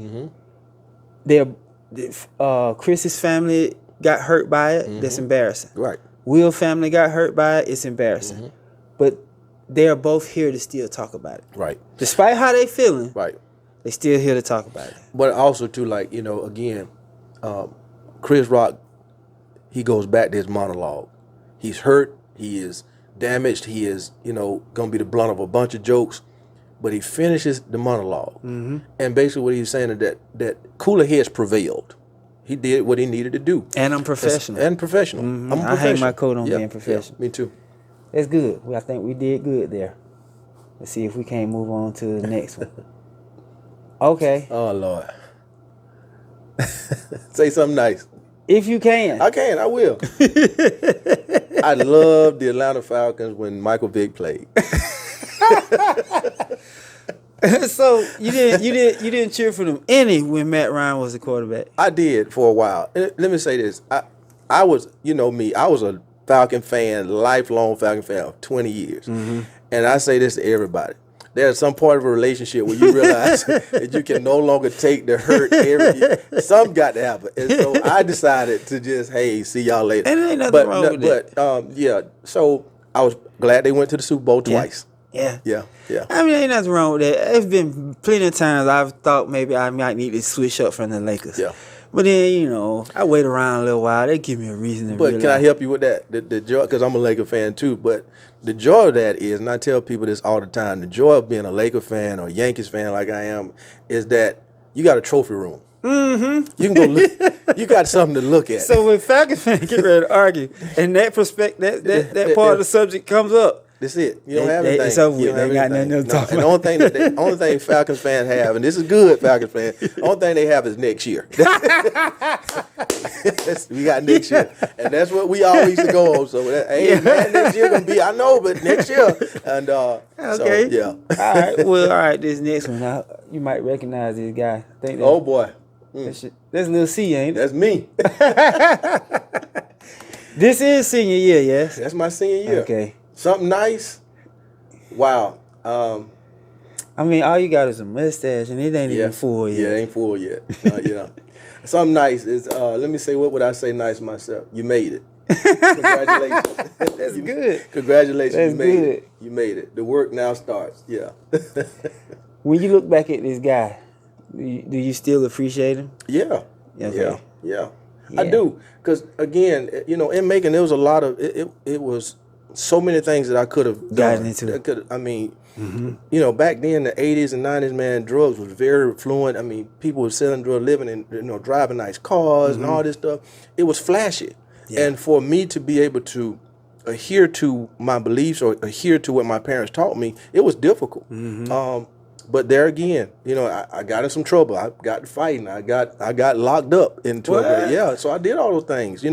S1: Chris's family got hurt by it. That's embarrassing.
S2: Right.
S1: Will's family got hurt by it. It's embarrassing. But they're both here to still talk about it.
S2: Right.
S1: Despite how they feeling,
S2: Right.
S1: they still here to talk about it.
S2: But also too, like, you know, again, Chris Rock, he goes back to his monologue. He's hurt. He is damaged. He is, you know, gonna be the blunt of a bunch of jokes. But he finishes the monologue, and basically what he's saying is that cooler heads prevailed. He did what he needed to do,
S1: and I'm professional.
S2: I'm professional.
S1: I hang my coat on being professional.
S2: Yeah, me too.
S1: That's good. I think we did good there. Let's see if we can't move on to the next one. Okay.
S2: Oh, Lord. Say something nice.
S1: If you can.
S2: I can. I will. I love the Atlanta Falcons when Michael Vick played.
S1: So you didn't cheer for them any when Matt Ryan was the quarterback.
S2: I did for a while. Let me say this. I was, you know me, I was a Falcon fan, lifelong Falcon fan of 20 years. Mm-hmm. And I say this to everybody. There's some part of a relationship where you realize that you can no longer take the hurt every year. Something got to happen. And so I decided to just, hey, see y'all later.
S1: And ain't nothing wrong with that.
S2: Yeah. So I was glad they went to the Super Bowl twice.
S1: Yeah.
S2: I
S1: mean, ain't nothing wrong with that. There's been plenty of times I've thought maybe I might need to switch up from the Lakers.
S2: Yeah.
S1: But then, I wait around a little while. They give me a reason to
S2: But
S1: realize.
S2: can I help you with that? The joy, because I'm a Laker fan too, but the joy of that is, and I tell people this all the time, the joy of being a Laker fan or a Yankees fan like I am is that you got a trophy room. Mm-hmm. You can go look. You got something to look at.
S1: So when Falcon fans get ready to argue, and that that part of the subject comes up,
S2: that's it. You don't have anything.
S1: It's over with.
S2: You don't
S1: They
S2: have
S1: got
S2: anything.
S1: nothing else to talk
S2: And
S1: about.
S2: the only thing Falcons fans have, and this is good, Falcons fans, the only thing they have is next year. We got next year. And that's what we always used to go on. So, hey, man, next year going to be, I know, but next year. And
S1: okay.
S2: So, yeah.
S1: All right. Well, all right. This next one, you might recognize this guy. I think
S2: Oh, boy.
S1: that's Lil C, ain't it?
S2: That's me.
S1: This is senior year, yes?
S2: That's my senior year.
S1: Okay.
S2: Something nice. Wow.
S1: I mean, all you got is a mustache, and it ain't even full yet.
S2: Yeah, it ain't full yet. Something nice is, let me say, what would I say nice myself? You made it. Congratulations.
S1: That's good.
S2: Congratulations.
S1: That's
S2: you made
S1: good.
S2: it. You made it. The work now starts. Yeah.
S1: When you look back at this guy, do you still appreciate him?
S2: Yeah.
S1: Okay.
S2: Yeah. I do. Because, again, in making, there was a lot of, it was so many things that I could have
S1: gotten into.
S2: Back then, the 80s and 90s, man, drugs was very fluent. I mean, people were selling drugs, living and, driving nice cars and all this stuff. It was flashy. Yeah. And for me to be able to adhere to my beliefs or adhere to what my parents taught me, it was difficult. Mm-hmm. But there again, I got in some trouble. I got fighting. I got locked up into it. Yeah, so I did all those things,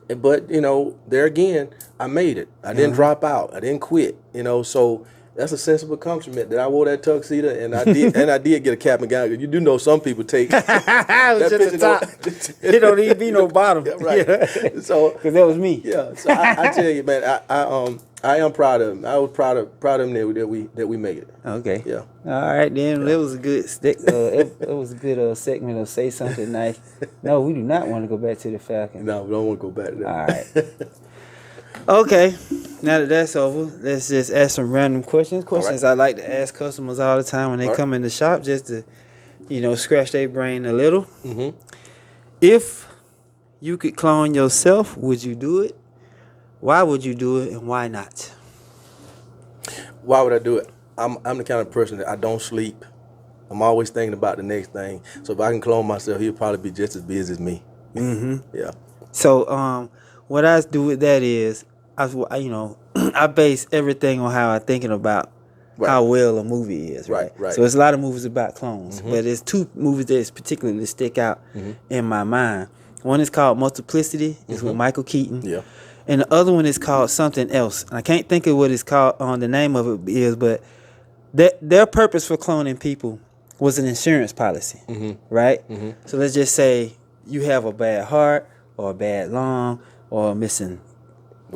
S2: But, there again, I made it. I didn't drop out. I didn't quit, So that's a sense of accomplishment that I wore that tuxedo and I did get a cap and gown. You do know some people take that
S1: just the top. It don't even be no bottom.
S2: Yeah, right. Yeah. So
S1: because that was me.
S2: Yeah. So I tell you, man, I am proud of him. I was proud of him that we made it.
S1: Okay.
S2: Yeah.
S1: All right, then it was a good it was a good segment of Say Something Nice. No, we do not want to go back to the Falcons.
S2: No, we don't want to go back to that.
S1: All right. Okay. Now that that's over, let's just ask some random questions. Questions I like to ask customers all the time when they come in the shop, just to, scratch their brain a little. Mm-hmm. If you could clone yourself, would you do it? Why would you do it, and why not?
S2: Why would I do it? I'm the kind of person that I don't sleep. I'm always thinking about the next thing. So if I can clone myself, he'll probably be just as busy as me. Mm-hmm. Yeah.
S1: So what I do with that is, I base everything on how I'm thinking about how well a movie is, right?
S2: Right.
S1: So there's a lot of movies about clones, but there's two movies that particularly stick out in my mind. One is called Multiplicity. It's with Michael Keaton. Yeah. And the other one is called Something Else. And I can't think of what it's called, the name of it is, but their purpose for cloning people was an insurance policy, right? Mm-hmm. So let's just say you have a bad heart or a bad lung or a missing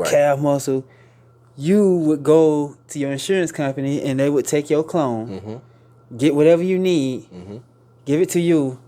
S1: calf muscle. You would go to your insurance company and they would take your clone, get whatever you need, give it to you,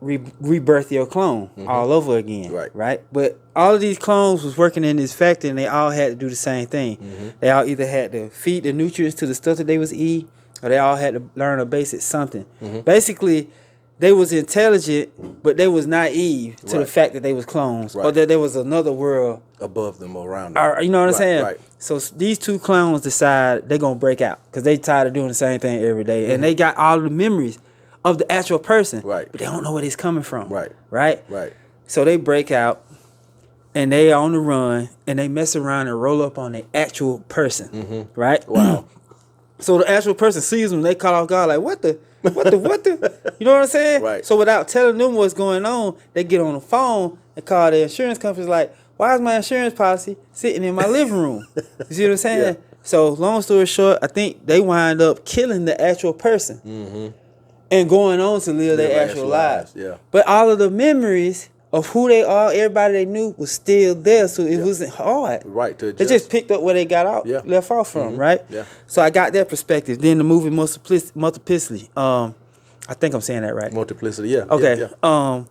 S1: rebirth your clone all over again, right? But all of these clones was working in this factory and they all had to do the same thing. They all either had to feed the nutrients to the stuff that they was eating, or they all had to learn a basic something. Basically, they was intelligent, but they was naive to the fact that they was clones, or that there was another world
S2: above them or around them.
S1: You know what I'm saying?
S2: Right.
S1: So these two clones decide they're going to break out because they tired of doing the same thing every day. And they got all the memories of the actual person, but they don't know where it's coming from. Right. So they break out and they on the run and they mess around and roll up on the actual person. Right?
S2: Wow.
S1: So the actual person sees them, they call off guard like, what the? You know what I'm saying?
S2: Right.
S1: So without telling them what's going on, they get on the phone and call the insurance companies like, why is my insurance policy sitting in my living room? You see what I'm saying?
S2: Yeah.
S1: So long story short, I think they wind up killing the actual person and going on to live their actual lives.
S2: Yeah.
S1: But all of the memories of who they are, everybody they knew was still there, so it wasn't hard.
S2: Right, to
S1: They
S2: adjust.
S1: just picked up where they got out, left off from, right?
S2: Yeah.
S1: So I got that perspective. Then the movie Multiplicity. I think I'm saying that right.
S2: Multiplicity, yeah.
S1: Okay.
S2: Yeah, yeah.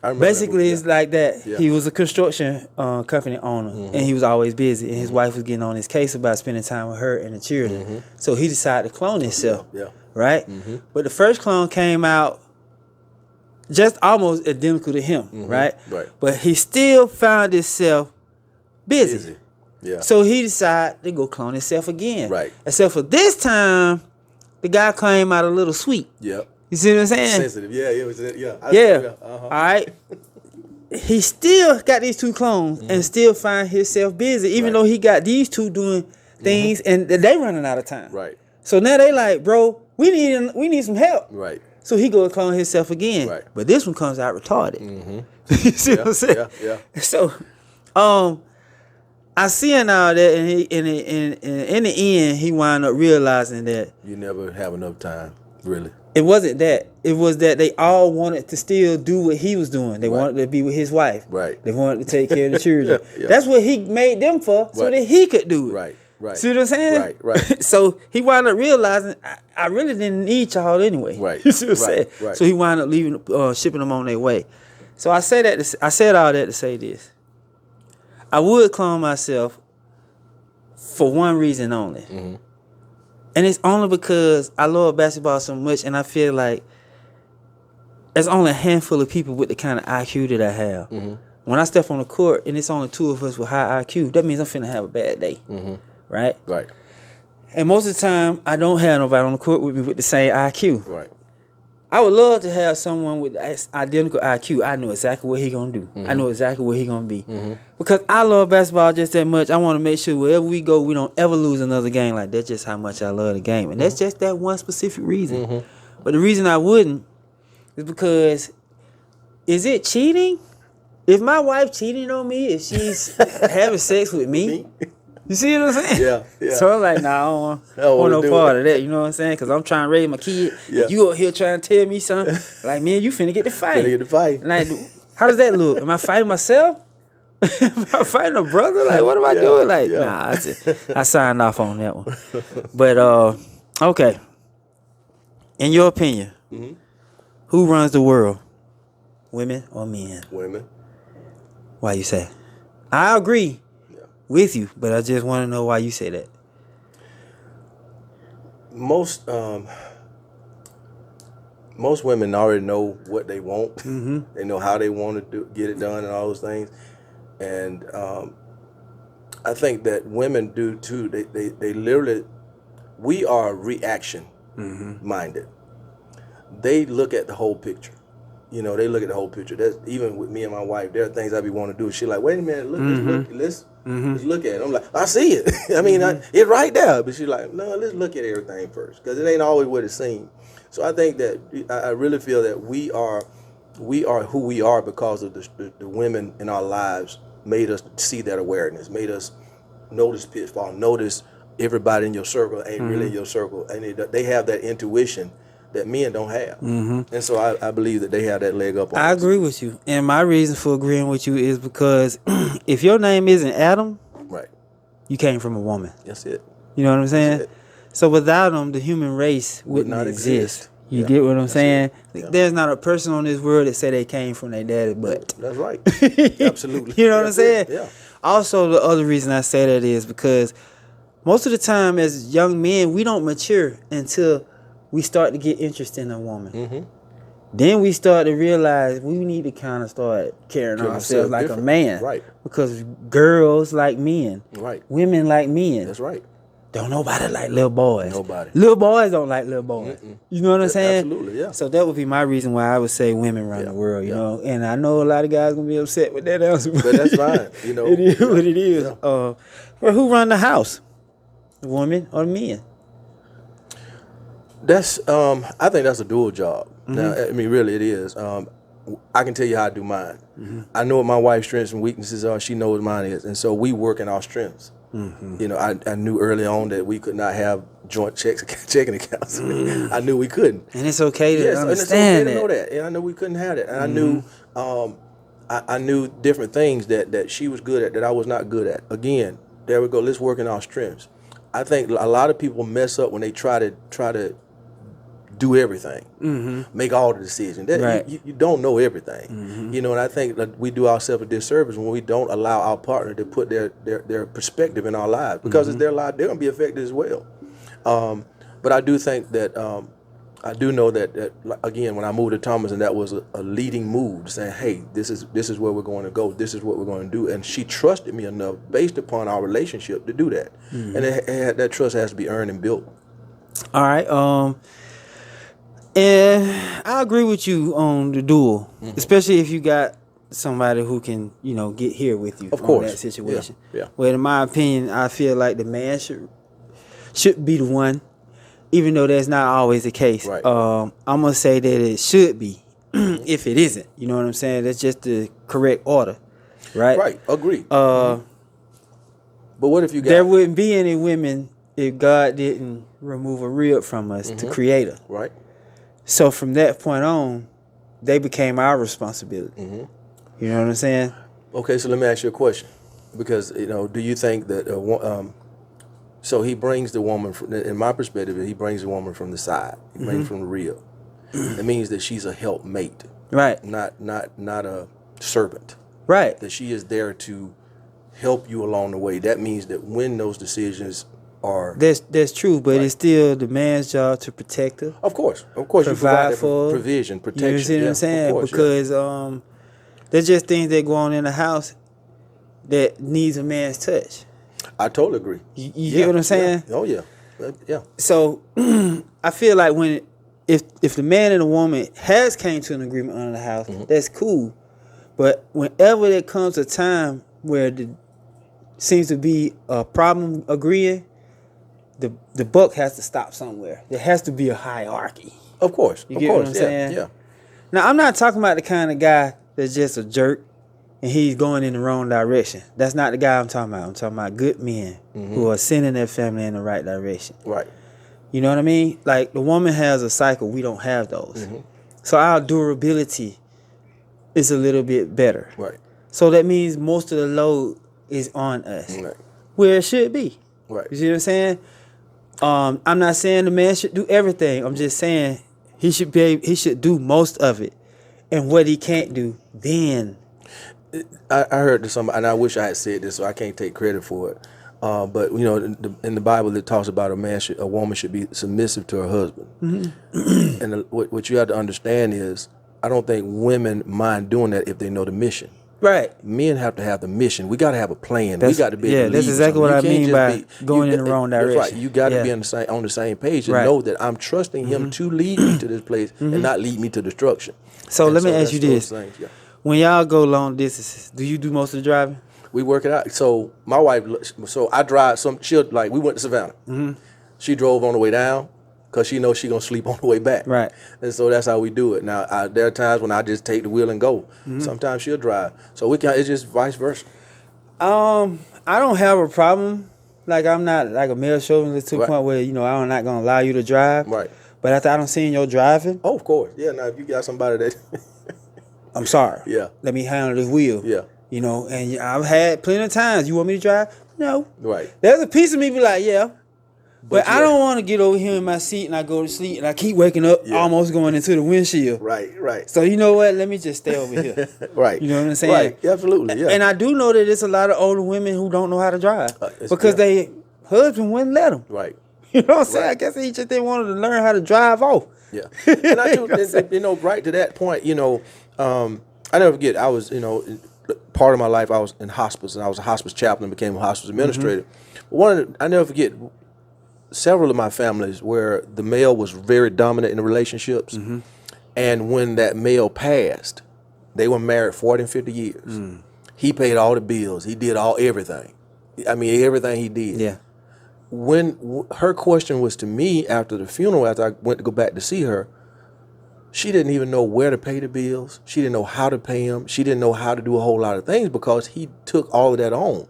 S2: I remember
S1: Basically,
S2: that movie,
S1: it's like that.
S2: Yeah.
S1: He was a construction company owner, and he was always busy. And his wife was getting on his case about spending time with her and the children. So he decided to clone himself.
S2: Yeah.
S1: Right. But the first clone came out just almost identical to him. Right.
S2: Right.
S1: But he still found himself busy.
S2: Yeah.
S1: So he decided to go clone himself again.
S2: Right.
S1: Except for this time, the guy came out a little sweet.
S2: Yep.
S1: You see what I'm saying?
S2: Sensitive. Yeah, it was. Yeah.
S1: Yeah. All right. He still got these two clones and still find himself busy, even though he got these two doing things and they running out of time.
S2: Right.
S1: So now they like, bro, we need some help.
S2: Right.
S1: So he go and clone himself again.
S2: Right.
S1: But this one comes out retarded. You see what I'm saying?
S2: Yeah.
S1: So, I seeing all that, and in the end, he wound up realizing that
S2: You never have enough time, really.
S1: it wasn't that. It was that they all wanted to still do what he was doing. They wanted to be with his wife.
S2: Right.
S1: They wanted to take care of the children.
S2: Yeah.
S1: That's what he made them for, so
S2: Right.
S1: that he could do it.
S2: Right. Right.
S1: See what I'm saying?
S2: Right.
S1: So he wound up realizing I really didn't need y'all anyway.
S2: Right.
S1: You see what I'm saying?
S2: Right.
S1: So he wound up shipping them on their way. So I said all that to say this. I would clone myself for one reason only. And it's only because I love basketball so much, and I feel like there's only a handful of people with the kind of IQ that I have. When I step on the court and it's only two of us with high IQ, that means I'm finna have a bad day. Right?
S2: Right.
S1: And most of the time, I don't have nobody on the court with me with the same IQ.
S2: Right.
S1: I would love to have someone with identical IQ. I know exactly what he gonna do. I know exactly where he gonna be. Because I love basketball just that much. I want to make sure wherever we go, we don't ever lose another game. Like, that's just how much I love the game. And that's just that one specific reason. But the reason I wouldn't is because, is it cheating? If my wife cheating on me, if she's having sex with me, you see what I'm saying?
S2: Yeah.
S1: So I'm like, nah, I don't want no part of that. You know what I'm saying? Because I'm trying to raise my kid.
S2: Yeah.
S1: You out here trying to tell me something. Like, man, you finna get the fight. Like, how does that look? Am I fighting myself? Am I fighting a brother? Like, what am I doing? Like, nah, I signed off on that one. But, okay. In your opinion, who runs the world? Women or men?
S2: Women.
S1: Why you say? I agree with you, but I just want to know why you say that.
S2: Most women already know what they want. They know how they want to get it done and all those things. And I think that women do too. They literally, we are reaction minded. They look at the whole picture. You know, they look at the whole picture. That's even with me and my wife. There are things I be wanting to do. She like, wait a minute, let's look at it. I'm like, I see it. I mean, it's right there. But she like, no, let's look at everything first, because it ain't always what it seems. So I think that I really feel that we are who we are because of the women in our lives made us see that awareness, made us notice pitfall, notice everybody in your circle ain't really in your circle, and they have that intuition that men don't have. And so I believe that they have that leg up on us.
S1: I agree with you. And my reason for agreeing with you is because if your name isn't Adam,
S2: Right.
S1: you came from a woman.
S2: That's it.
S1: You know what I'm saying?
S2: That's it.
S1: So without them, the human race
S2: Would
S1: wouldn't
S2: not
S1: exist. You
S2: Yeah.
S1: get what I'm saying?
S2: Yeah.
S1: There's not a person on this world that say they came from their daddy butt.
S2: That's right. Absolutely.
S1: You know what I'm
S2: That's
S1: saying?
S2: it. Yeah.
S1: Also, the other reason I say that is because most of the time as young men, we don't mature until we start to get interest in a woman. Then we start to realize we need to kind of start carrying ourselves like a man.
S2: Right.
S1: Because girls like men.
S2: Right.
S1: Women like men.
S2: That's right.
S1: Don't nobody like little boys.
S2: Nobody.
S1: Little boys don't like little boys. You know what I'm saying?
S2: Absolutely, yeah.
S1: So that would be my reason why I would say women run the world, you know. And I know a lot of guys gonna be upset with that answer.
S2: But that's fine. You know.
S1: It is what it is.
S2: Yeah.
S1: Well, who run the house? The woman or the men?
S2: That's I think that's a dual job. Now, I mean, really, it is. I can tell you how I do mine. I know what my wife's strengths and weaknesses are. She knows mine is, and so we work in our strengths. You know, I knew early on that we could not have joint checking accounts. I knew we couldn't,
S1: and it's okay to
S2: and it's okay to know that. And I knew we couldn't have it, and I knew I knew different things that she was good at that I was not good at. Again, there we go. Let's work in our strengths. I think a lot of people mess up when they try to do everything, make all the decisions. You don't know everything, you know. And I think that we do ourselves a disservice when we don't allow our partner to put their perspective in our lives, because it's their life. They're gonna be affected as well. But I do think that I do know that again, when I moved to Thomas, and that was a leading move, saying, "Hey, this is where we're going to go. This is what we're going to do." And she trusted me enough, based upon our relationship, to do that. And that trust has to be earned and built.
S1: All right. And I agree with you on the duel, especially if you got somebody who can, get here with you.
S2: Of course,
S1: that situation.
S2: Yeah.
S1: Well, in my opinion, I feel like the man should be the one, even though that's not always the case.
S2: Right.
S1: I'm gonna say that it should be, if it isn't. You know what I'm saying? That's just the correct order, right?
S2: Right. Agree. But what if you got?
S1: There wouldn't be any women if God didn't remove a rib from us to create her.
S2: Right.
S1: So from that point on, they became our responsibility. You know what I'm saying?
S2: Okay, so let me ask you a question, because do you think that so he brings the woman in my perspective, he brings the woman from the side, he brings from the rear. It means that she's a helpmate,
S1: right?
S2: Not a servant,
S1: right?
S2: That she is there to help you along the way. That means that when those decisions are
S1: that's true, but it's still the man's job to protect her.
S2: Of course,
S1: provide for
S2: provision, protection.
S1: You see what I'm saying? Because there's just things that go on in the house that needs a man's touch.
S2: I totally agree.
S1: You get what I'm saying?
S2: Yeah. Oh yeah, yeah.
S1: So I feel like if the man and the woman has came to an agreement on the house, that's cool. But whenever there comes a time where seems to be a problem agreeing, the buck has to stop somewhere. There has to be a hierarchy.
S2: Of course.
S1: You get what I'm saying?
S2: Yeah.
S1: Now, I'm not talking about the kind of guy that's just a jerk and he's going in the wrong direction. That's not the guy I'm talking about. I'm talking about good men who are sending their family in the right direction.
S2: Right.
S1: You know what I mean? Like, the woman has a cycle. We don't have those. So our durability is a little bit better.
S2: Right.
S1: So that means most of the load is on us.
S2: Right.
S1: Where it should be.
S2: Right.
S1: You see what I'm saying? I'm not saying the man should do everything. I'm just saying he should do most of it. And what he can't do, then.
S2: I heard this, and I wish I had said this, so I can't take credit for it. But in the Bible, it talks about a woman should be submissive to her husband. And what you have to understand is, I don't think women mind doing that if they know the mission.
S1: Right.
S2: Men have to have the mission. We got to have a plan. We got to be able to lead.
S1: That's exactly what I mean by going in the wrong direction.
S2: That's right. You got to be on the same page and know that I'm trusting him to lead me to this place and not lead me to destruction.
S1: So let me ask you this: when y'all go long distances, do you do most of the driving?
S2: We work it out. So my wife, I drive we went to Savannah. She drove on the way down, because she knows she's going to sleep on the way back.
S1: Right.
S2: And so that's how we do it. Now, there are times when I just take the wheel and go. Sometimes she'll drive. So it's just vice versa.
S1: I don't have a problem. Like, I'm not like a male chauvinist to the point where, I'm not going to allow you to drive.
S2: Right.
S1: But after I don't see your driving.
S2: Oh, of course. Yeah, now if you got somebody that.
S1: I'm sorry.
S2: Yeah.
S1: Let me handle this wheel.
S2: Yeah.
S1: And I've had plenty of times. You want me to drive? No.
S2: Right.
S1: There's a piece of me be like, yeah. But I don't want to get over here in my seat and I go to sleep and I keep waking up almost going into the windshield.
S2: Right.
S1: So you know what? Let me just stay over here.
S2: Right.
S1: You know what I'm saying?
S2: Right. Absolutely. Yeah.
S1: And I do know that there's a lot of older women who don't know how to drive because their husband wouldn't let them.
S2: Right.
S1: You know what I'm saying? I guess he just didn't want to learn how to drive off.
S2: Yeah. And I do, right to that point, I never forget, I was, part of my life I was in hospice, and I was a hospice chaplain, became a hospice administrator. I never forget, several of my families where the male was very dominant in the relationships, and when that male passed, they were married 40 and 50 years. He paid all the bills. He did everything. I mean, everything he did.
S1: Yeah.
S2: her question was to me after the funeral, after I went to go back to see her, she didn't even know where to pay the bills. She didn't know how to pay them. She didn't know how to do a whole lot of things because he took all of that on.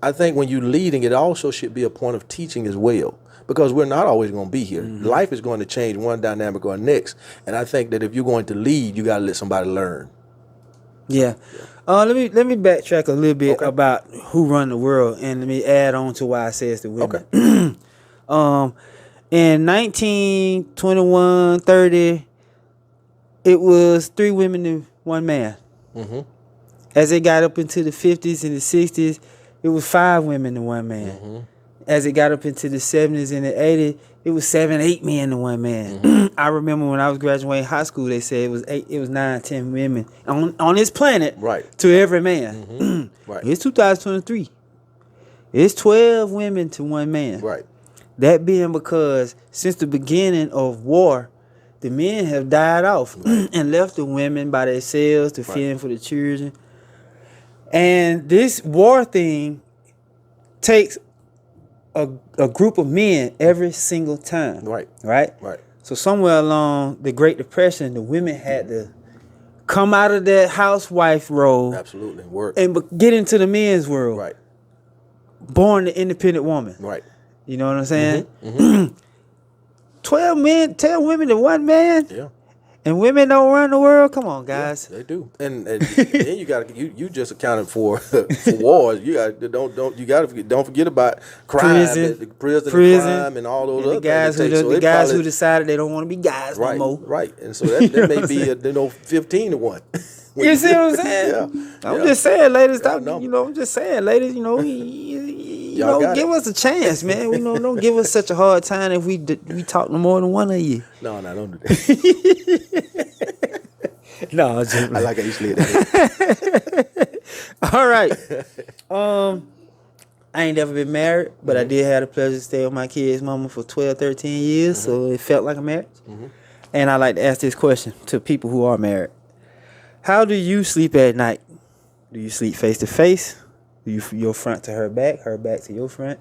S2: I think when you're leading, it also should be a point of teaching as well, because we're not always going to be here. Mm-hmm. Life is going to change one dynamic or next. And I think that if you're going to lead, you got to let somebody learn.
S1: Yeah. Let me backtrack a little bit about who run the world, and let me add on to why I says the women. Okay. In 1921, 30, it was 3 women and 1 man. Mm-hmm. As it got up into the 50s and the 60s, it was 5 women and 1 man. Mm-hmm. As it got up into the 70s and the 80s, it was 7, 8 men and 1 man. Mm-hmm. I remember when I was graduating high school, they said it was 9, 10 women on this planet, right, to every man. Mm-hmm. Right. It's 2023. It's 12 women to 1 man. Right. That being because since the beginning of war, the men have died off and left the women by themselves to fend for the children. And this war thing takes a group of men every single time. Right. Right? Right. So somewhere along the Great Depression, the women had to come out of that housewife role. Absolutely. Work. And get into the men's world. Right. Born the independent woman. Right. You know what I'm saying? Mm-hmm. Mm-hmm. 12 women to 1 man. Yeah. And women don't run the world. Come on, guys. Yeah, they do. And then you just accounted for wars. Don't forget about crime, prison, crime, and all those other guys
S2: things.
S1: The guys who decided they don't want to be guys no more.
S2: Right. And so that may be 15 to 1.
S1: You see what I'm saying? I'm just saying, ladies. I'm just saying, ladies. Give us a chance, man. Don't give us such a hard time if we talk no more than one of you.
S2: No, don't do that.
S1: No,
S2: I like how you slid that.
S1: All right. I ain't never been married, but I did have the pleasure to stay with my kid's mama for 12, 13 years, so it felt like a marriage. Mm-hmm. And I like to ask this question to people who are married. How do you sleep at night? Do you sleep face to face? Do you your front to her back to your front,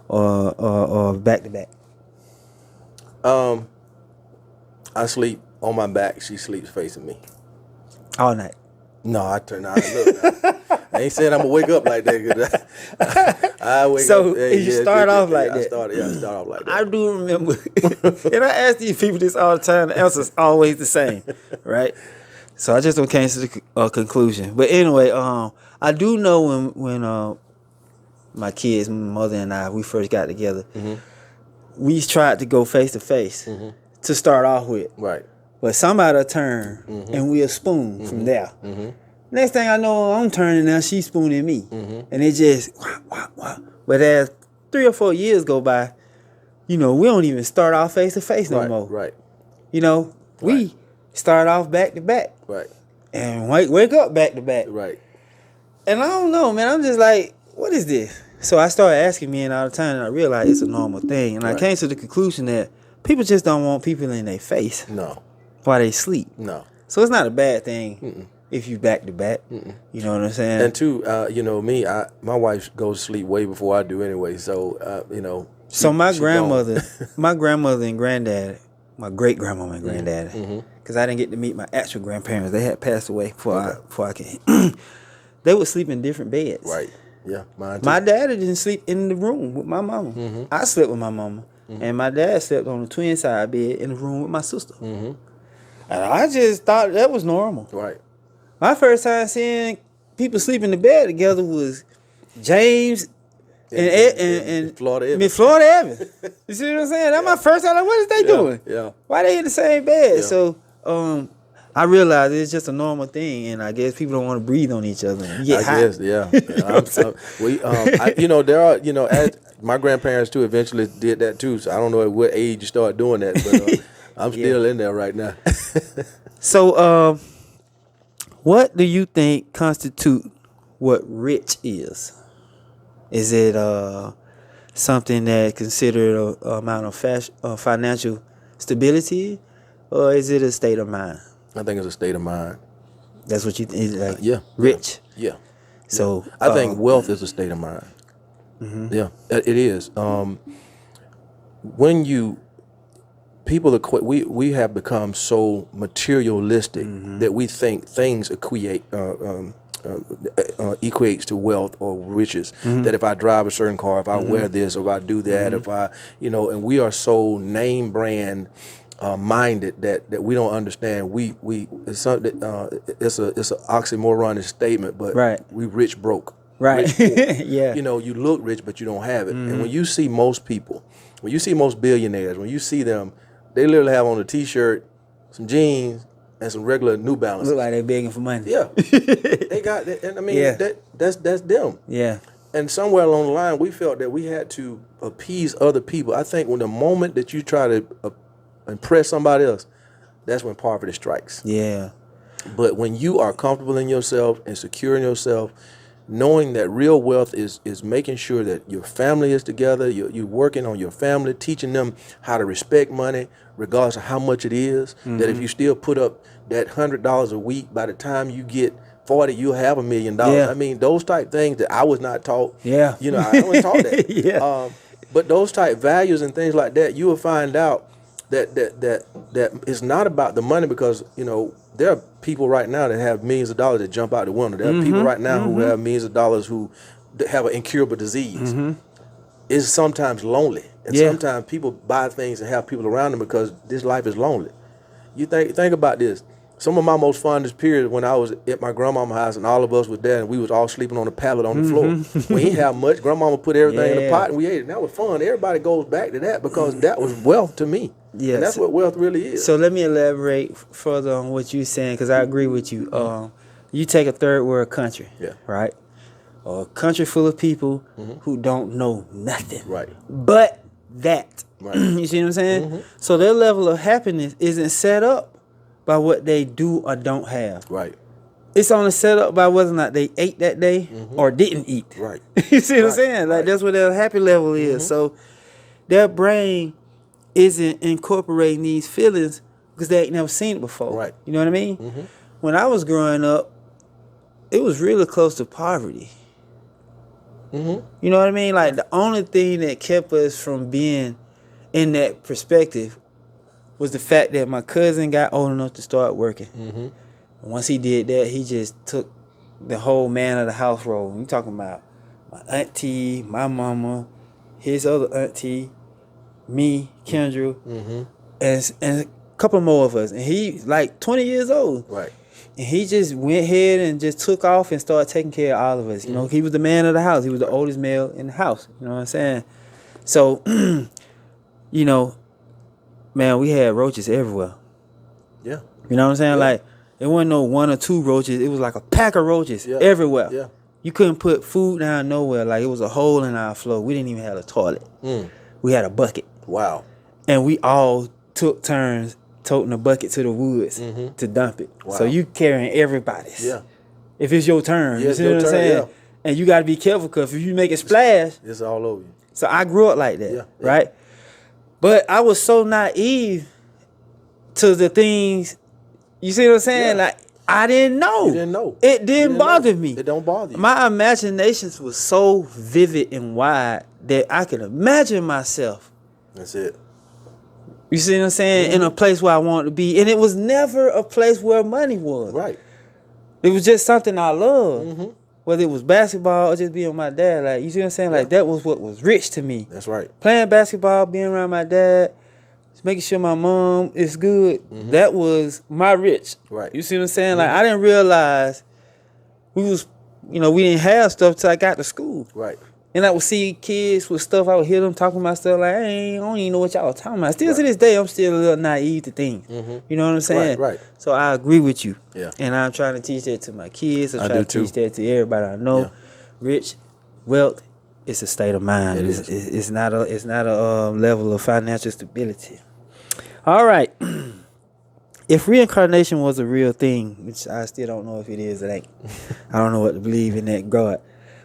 S1: or back to back?
S2: I sleep on my back. She sleeps facing me.
S1: All night.
S2: No, I turn out. Look, I ain't saying I'm gonna wake up like that. I wake
S1: up.
S2: So
S1: you start off like that.
S2: I start off like that.
S1: I do remember, and I ask these people this all the time. The answer's always the same, right? So I just don't came to the conclusion. But anyway, I do know when my kids, my mother and I, we first got together, we tried to go face to face to start off with. Right. But somebody turn and we'll spoon from there. Next thing I know, I'm turning now, she's spooning me. And it just, wow. But as 3 or 4 years go by, we don't even start off face to face no more. Right. We start off back to back. Right. And wake up back to back. Right. And I don't know, man. I'm just like, what is this? So I started asking men all the time, and I realized it's a normal thing. And I came to the conclusion that people just don't want people in their face. No. While they sleep. No. So it's not a bad thing if you back to back. You know what I'm saying?
S2: And two, me, my wife goes to sleep way before I do anyway. So,
S1: So my grandmother and granddad, my great grandmama and granddad, because I didn't get to meet my actual grandparents. They had passed away before I came. They would sleep in different beds. Right. Yeah. Mine too. My daddy didn't sleep in the room with my mama. I slept with my mama. And my dad slept on the twin side bed in the room with my sister. And I just thought that was normal. Right. My first time seeing people sleep in the bed together was James and Florida Evans. You see what I'm saying? That's my first time. Like, what is they doing? Yeah. Why they in the same bed? Yeah. So I realized it's just a normal thing, and I guess people don't want to breathe on each other. I guess, yeah. There are, as my grandparents too eventually did that too. So I don't know at what age you start doing that, but I'm still in there right now. So, what do you think constitute what rich is? Is it something that considered a amount of financial stability, or is it a state of mind?
S2: I think it's a state of mind.
S1: That's what you think? Like, yeah. Rich?
S2: Yeah.
S1: So
S2: I think wealth is a state of mind. Yeah, it is. When you people we have become so materialistic that we think things equates to wealth or riches. That if I drive a certain car, if I wear this, or if I do that, if I, and we are so name brand minded that we don't understand. It's something. It's an oxymoronic statement, but we rich broke.
S1: Right.
S2: Rich poor.
S1: Yeah.
S2: You look rich, but you don't have it. And when you see most people, when you see most billionaires, when you see them, they literally have on a T-shirt, some jeans, and some regular New Balance.
S1: Look like they're begging for money.
S2: Yeah, they got that, and I mean that's them.
S1: Yeah.
S2: And somewhere along the line, we felt that we had to appease other people. I think when the moment that you try to impress somebody else, that's when poverty strikes.
S1: Yeah.
S2: But when you are comfortable in yourself and secure in yourself, knowing that real wealth is making sure that your family is together, you're working on your family, teaching them how to respect money, regardless of how much it is. That if you still put up that $100 a week, by the time you get 40, you'll have $1 million.
S1: Yeah.
S2: I mean, those type things that I was not taught.
S1: Yeah.
S2: I wasn't taught that.
S1: Yeah.
S2: But those type values and things like that, you will find out that it's not about the money, because there are people right now that have millions of dollars that jump out the window. There are people right now who have millions of dollars who have an incurable disease. It's sometimes lonely, and sometimes people buy things and have people around them because this life is lonely. You think about this. Some of my most fondest periods when I was at my grandmama's house and all of us was there and we was all sleeping on a pallet on the floor. We didn't have much. Grandmama put everything in the pot and we ate it. And that was fun. Everybody goes back to that because that was wealth to me. Yeah, and that's what wealth really is.
S1: So let me elaborate further on what you're saying, because I agree with you. You take a third world country, right? A country full of people who don't know nothing.
S2: Right.
S1: But that.
S2: Right.
S1: You see what I'm saying? So their level of happiness isn't set up by what they do or don't have.
S2: Right.
S1: It's only set up by whether or not they ate that day or didn't eat.
S2: Right.
S1: You see what I'm saying? Like that's what their happy level is. So their brain isn't incorporating these feelings because they ain't never seen it before.
S2: Right.
S1: You know what I mean? When I was growing up, it was really close to poverty. You know what I mean? Like the only thing that kept us from being in that perspective was the fact that my cousin got old enough to start working. And once he did that, he just took the whole man of the house role. You talking about my auntie, my mama, his other auntie, me, Kendra, and a couple more of us. And he like 20 years old.
S2: Right.
S1: And he just went ahead and just took off and started taking care of all of us. You know, he was the man of the house. He was the oldest male in the house. You know what I'm saying? So, man, we had roaches everywhere.
S2: Yeah.
S1: You know what I'm saying? Like, it wasn't no one or two roaches. It was like a pack of roaches everywhere.
S2: Yeah.
S1: You couldn't put food down nowhere. Like, it was a hole in our floor. We didn't even have a toilet. We had a bucket.
S2: Wow.
S1: And we all took turns toting a bucket to the woods to dump it.
S2: Wow.
S1: So you carrying everybody's.
S2: Yeah.
S1: If it's your turn.
S2: Yeah,
S1: you see what I'm saying?
S2: Yeah.
S1: And you got to be careful because if you make it splash.
S2: It's all over you.
S1: So I grew up like that,
S2: Yeah.
S1: right? But I was so naive to the things, you see what I'm saying?
S2: Yeah.
S1: Like, I didn't know.
S2: You didn't know.
S1: It didn't bother me.
S2: It don't bother you.
S1: My imaginations was so vivid and wide that I could imagine myself.
S2: That's it.
S1: You see what I'm saying? In a place where I wanted to be. And it was never a place where money was.
S2: Right.
S1: It was just something I loved. Whether it was basketball or just being with my dad. Like, you see what I'm saying? Like, that was what was rich to me.
S2: That's right.
S1: Playing basketball, being around my dad, making sure my mom is good. That was my rich.
S2: Right.
S1: You see what I'm saying? Like, I didn't realize we didn't have stuff till I got to school.
S2: Right.
S1: And I would see kids with stuff, I would hear them talking about stuff like, I don't even know what y'all talking about. Still to this day, I'm still a little naive to things. You know what I'm saying?
S2: Right.
S1: So I agree with you.
S2: Yeah.
S1: And I'm trying to teach that to my kids. I'm
S2: I
S1: trying
S2: do
S1: to teach that to everybody I know.
S2: Yeah.
S1: Rich, wealth, it's a state of mind. It's not a level of financial stability. All right. If reincarnation was a real thing, which I still don't know if it is or ain't. I don't know what to believe in that God.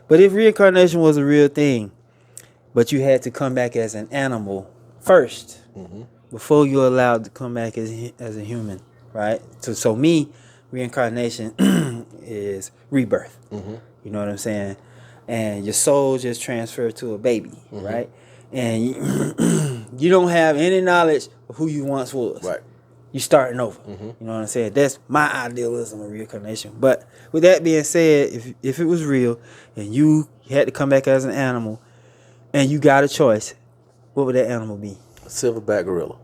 S1: But if reincarnation was a real thing, but you had to come back as an animal first, before you're allowed to come back as a human, right? So me, reincarnation is rebirth. You know what I'm saying? and your soul just transferred to a baby, right? And you don't have any knowledge of who you once was.
S2: Right.
S1: You starting over. You know what I'm saying? That's my idealism of reincarnation. But with that being said, if it was real and you had to come back as an animal and you got a choice, what would that animal be?
S2: A silverback gorilla.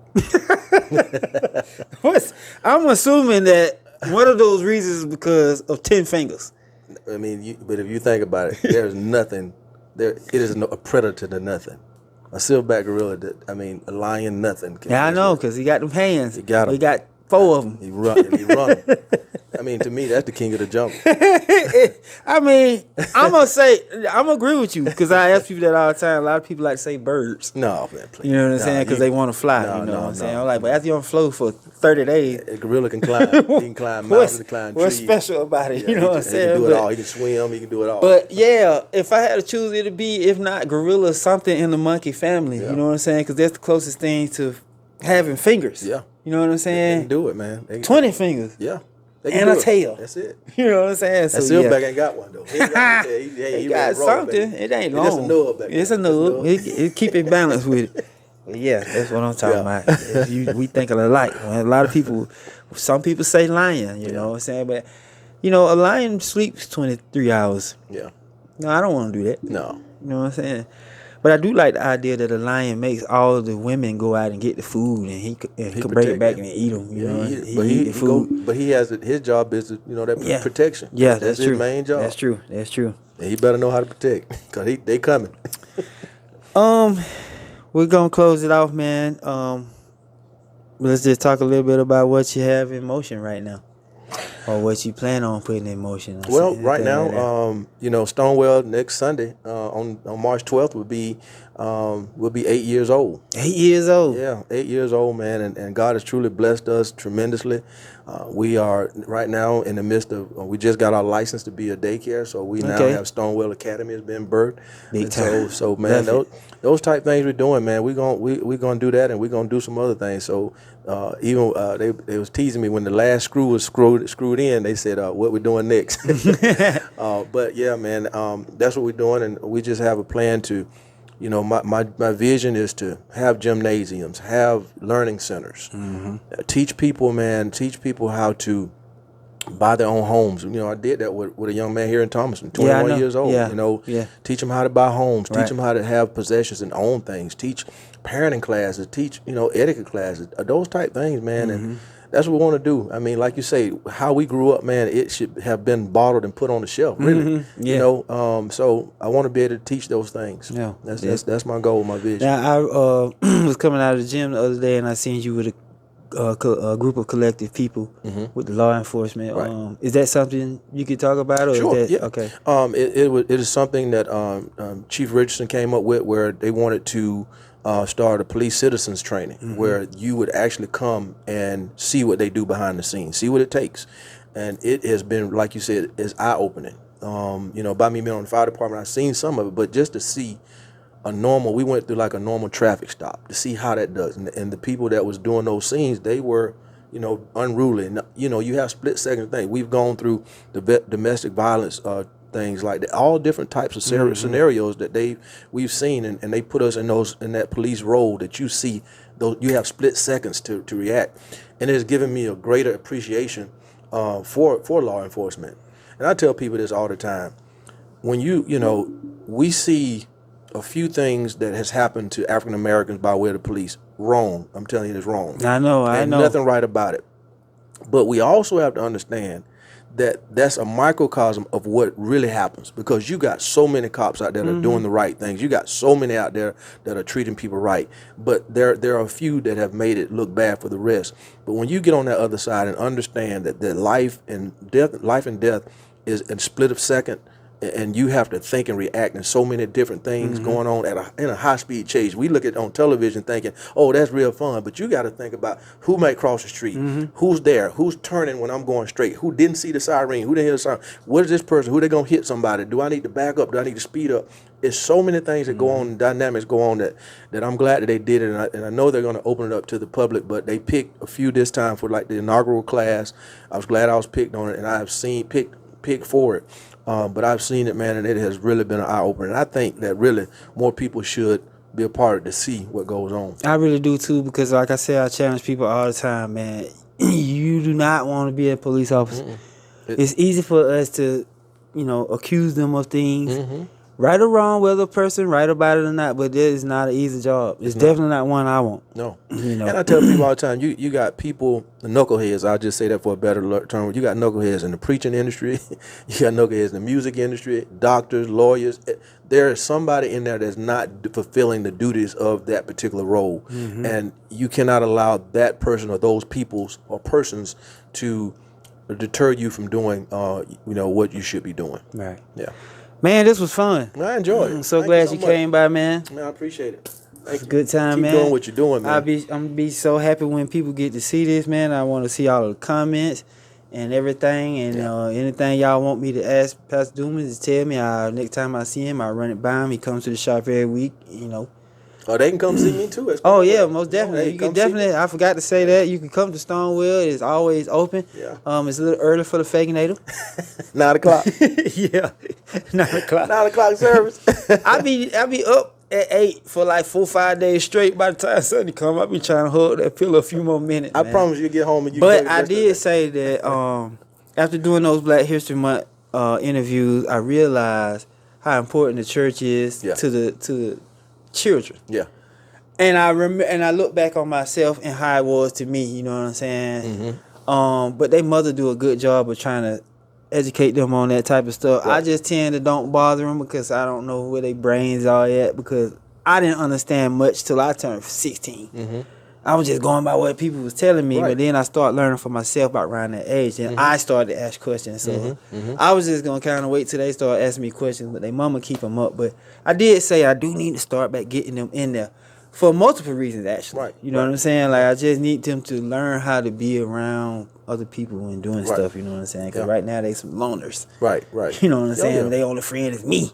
S1: I'm assuming that one of those reasons is because of 10 fingers.
S2: I mean, but if you think about it, there's nothing. It is a predator to nothing. A silverback gorilla, a lion, nothing.
S1: Yeah, I know, because he got them hands.
S2: He got them.
S1: He got 4 of them.
S2: He run. I mean, to me, that's the king of the jungle.
S1: I mean, I'm going to agree with you, because I ask people that all the time. A lot of people like to say birds.
S2: No, man, please.
S1: You know what I'm saying? Because they want to fly. You know what I'm saying? I'm like, but after you're on flow for 30 days.
S2: A gorilla can climb. He can climb mountains, he can climb trees.
S1: What's special about it?
S2: Yeah,
S1: you know what I'm saying?
S2: He can do it all. He can swim. He can do it all.
S1: But yeah, if I had to choose, it'd be, if not gorilla, something in the monkey family. Yeah. You know what I'm saying? Because that's the closest thing to having fingers.
S2: Yeah.
S1: You know what I'm saying?
S2: They can do it, man.
S1: 20 fingers.
S2: Yeah.
S1: And a tail.
S2: That's it.
S1: You know what I'm saying?
S2: So silverback ain't got one though. He
S1: got something. It ain't long.
S2: It's a nub back there.
S1: It's a nub. It keep it balanced with it. But yeah, that's what I'm talking about. We think alike. A lot of people, some people say lion. You know what I'm saying? But a lion sleeps 23 hours.
S2: Yeah.
S1: No, I don't want to do that.
S2: No.
S1: You know what I'm saying? But I do like the idea that a lion makes all the women go out and get the food, and he could bring it back and eat them. You know, he eat the food.
S2: But he has his job is that protection.
S1: Yeah,
S2: that's
S1: true.
S2: His main job.
S1: That's true.
S2: And he better know how to protect, because they coming.
S1: We're gonna close it off, man. Let's just talk a little bit about what you have in motion right now, or what you plan on putting in motion.
S2: Well, right now, Stonewall next Sunday on March 12th will be 8 years old.
S1: 8 years old.
S2: Yeah, 8 years old, man, and God has truly blessed us tremendously. We are right now in the midst of. We just got our license to be a daycare, so we now have Stonewall Academy has been birthed.
S1: Big time.
S2: So man, those type things we're doing, man. We're gonna do that, and we're gonna do some other things. So even they was teasing me when the last screw was screwed in. They said, "What we're doing next?" But yeah, man, that's what we're doing, and we just have a plan to. My vision is to have gymnasiums, have learning centers, teach people how to buy their own homes. I did that with a young man here in Thomaston, 21 years old. Teach them how to buy homes, teach them how to have possessions and own things, teach parenting classes, teach etiquette classes, those type things, man. And that's what we want to do. I mean, like you say, how we grew up, man, it should have been bottled and put on the shelf, really. So I want to be able to teach those things. Yeah, that's my goal, my vision.
S1: Now, I was coming out of the gym the other day, and I seen you with a group of collective people with the law enforcement.
S2: Right.
S1: Is that something you could talk about? Or
S2: Sure.
S1: Is that,
S2: yeah.
S1: Okay.
S2: It is something that Chief Richardson came up with, where they wanted to start a police citizens training, where you would actually come and see what they do behind the scenes, see what it takes. And it has been, like you said, is eye-opening. By me being on the fire department, I've seen some of it, but just to see we went through like a normal traffic stop to see how that does. And the people that was doing those scenes, they were, unruly. And, you have split-second things. We've gone through the domestic violence things like that, all different types of scenarios that we've seen, and they put us in that police role that you see. You have split seconds to react, and it has given me a greater appreciation for law enforcement. And I tell people this all the time: when we see a few things that has happened to African Americans by way of the police, wrong. I'm telling you, it's wrong.
S1: I know.
S2: Nothing right about it. But we also have to understand that's a microcosm of what really happens, because you got so many cops out there that are doing the right things. You got so many out there that are treating people right, but there are a few that have made it look bad for the rest. But when you get on that other side and understand that life and death is in a split of second, and you have to think and react, and so many different things going on in a high-speed chase. We look at on television thinking, oh, that's real fun, but you got to think about who might cross the street, who's there, who's turning when I'm going straight, who didn't see the siren, who didn't hear the siren, what is this person, who they going to hit somebody, do I need to back up, do I need to speed up? It's so many things that go on, dynamics go on that I'm glad that they did it, and I know they're going to open it up to the public, but they picked a few this time for like the inaugural class. I was glad I was picked on it, and I have seen picked for it. But I've seen it, man, and it has really been an eye opener. And I think that really more people should be a part of it to see what goes on.
S1: I really do too, because like I said, I challenge people all the time, man. You do not want to be a police officer. It's easy for us to, accuse them of things, right or wrong, whether a person right about it or not. But it is not an easy job. It's definitely not one I want.
S2: No. And I tell people all the time, you got people, the knuckleheads. I'll just say that for a better term. You got knuckleheads in the preaching industry. You got knuckleheads in the music industry, doctors, lawyers. There is somebody in there that's not fulfilling the duties of that particular role, and you cannot allow that person or those peoples or persons to deter you from doing, what you should be doing.
S1: Right.
S2: Yeah.
S1: Man, this was fun.
S2: I enjoyed it.
S1: I'm so glad you came by, man.
S2: Man, I appreciate it.
S1: It's a good time, man.
S2: Keep doing what you're doing, man.
S1: I'm gonna be so happy when people get to see this, man. I want to see all the comments and everything, and anything y'all want me to ask Pastor Dumas, just tell me. Next time I see him, I run it by him. He comes to the shop every week,
S2: Oh, they can come see me too.
S1: Oh yeah, most definitely. You can definitely. I forgot to say that you can come to Stonewall. It's always open.
S2: Yeah.
S1: It's a little early for the Faginator.
S2: 9 o'clock.
S1: Yeah, 9 o'clock.
S2: 9 o'clock service.
S1: I be up at 8 for like 4-5 days straight. By the time Sunday come, I be trying to hold that pillow a few more minutes.
S2: I promise you get home and you.
S1: But I did say that after doing those Black History Month interviews, I realized how important the church is to the children.
S2: Yeah.
S1: And I remember, and I look back on myself and how it was to me. You know what I'm saying? But they mother do a good job of trying to educate them on that type of stuff. Right. I just tend to don't bother them because I don't know where their brains are at, because I didn't understand much till I turned 16. I was just going by what people was telling me, but then I started learning for myself about around that age, and I started to ask questions. So I was just going to kind of wait till they start asking me questions, but their mama keep them up. But I did say I do need to start back getting them in there for multiple reasons, actually.
S2: Right.
S1: You know what I'm saying? Like, I just need them to learn how to be around other people and doing stuff, you know what I'm saying? Because right now they some loners.
S2: Right.
S1: You know what I'm saying? They only friend is me.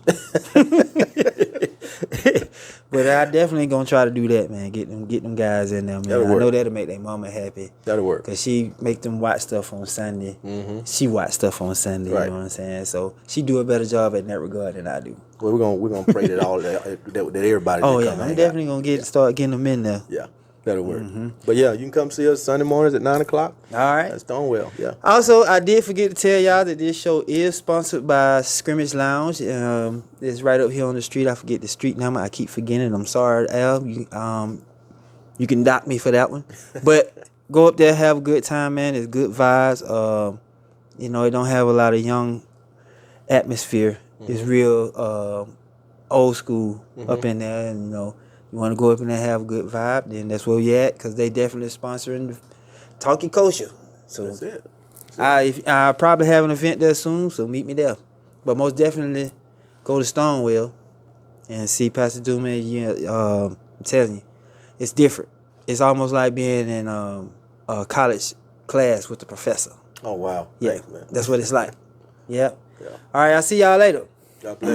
S1: But I definitely gonna try to do that, man. Get them guys in there, man. I know that'll make their mama happy.
S2: That'll work.
S1: Cause she make them watch stuff on Sunday. She watch stuff on Sunday.
S2: Right.
S1: You know what I'm saying? So she do a better job in that regard than I do.
S2: Well, we're gonna pray that all that everybody.
S1: Oh yeah, I'm definitely gonna start getting them in there.
S2: Yeah. That'll work. But yeah, you can come see us Sunday mornings at 9 o'clock.
S1: All right.
S2: That's Stonewall. Yeah.
S1: Also, I did forget to tell y'all that this show is sponsored by Scrimmage Lounge. It's right up here on the street. I forget the street number. I keep forgetting. I'm sorry, Al. You can dock me for that one. But go up there, have a good time, man. It's good vibes. It don't have a lot of young atmosphere. It's real old school up in there, and you want to go up in there and have a good vibe, then that's where we at, because they definitely sponsoring Talking Culture. So
S2: that's it.
S1: I probably have an event there soon, so meet me there. But most definitely go to Stonewall and see Pastor Dumas. I'm telling you, it's different. It's almost like being in a college class with the professor.
S2: Oh, wow.
S1: Yeah,
S2: Thanks, man.
S1: That's what it's like. Yeah. All right, I'll see y'all later.
S2: God bless.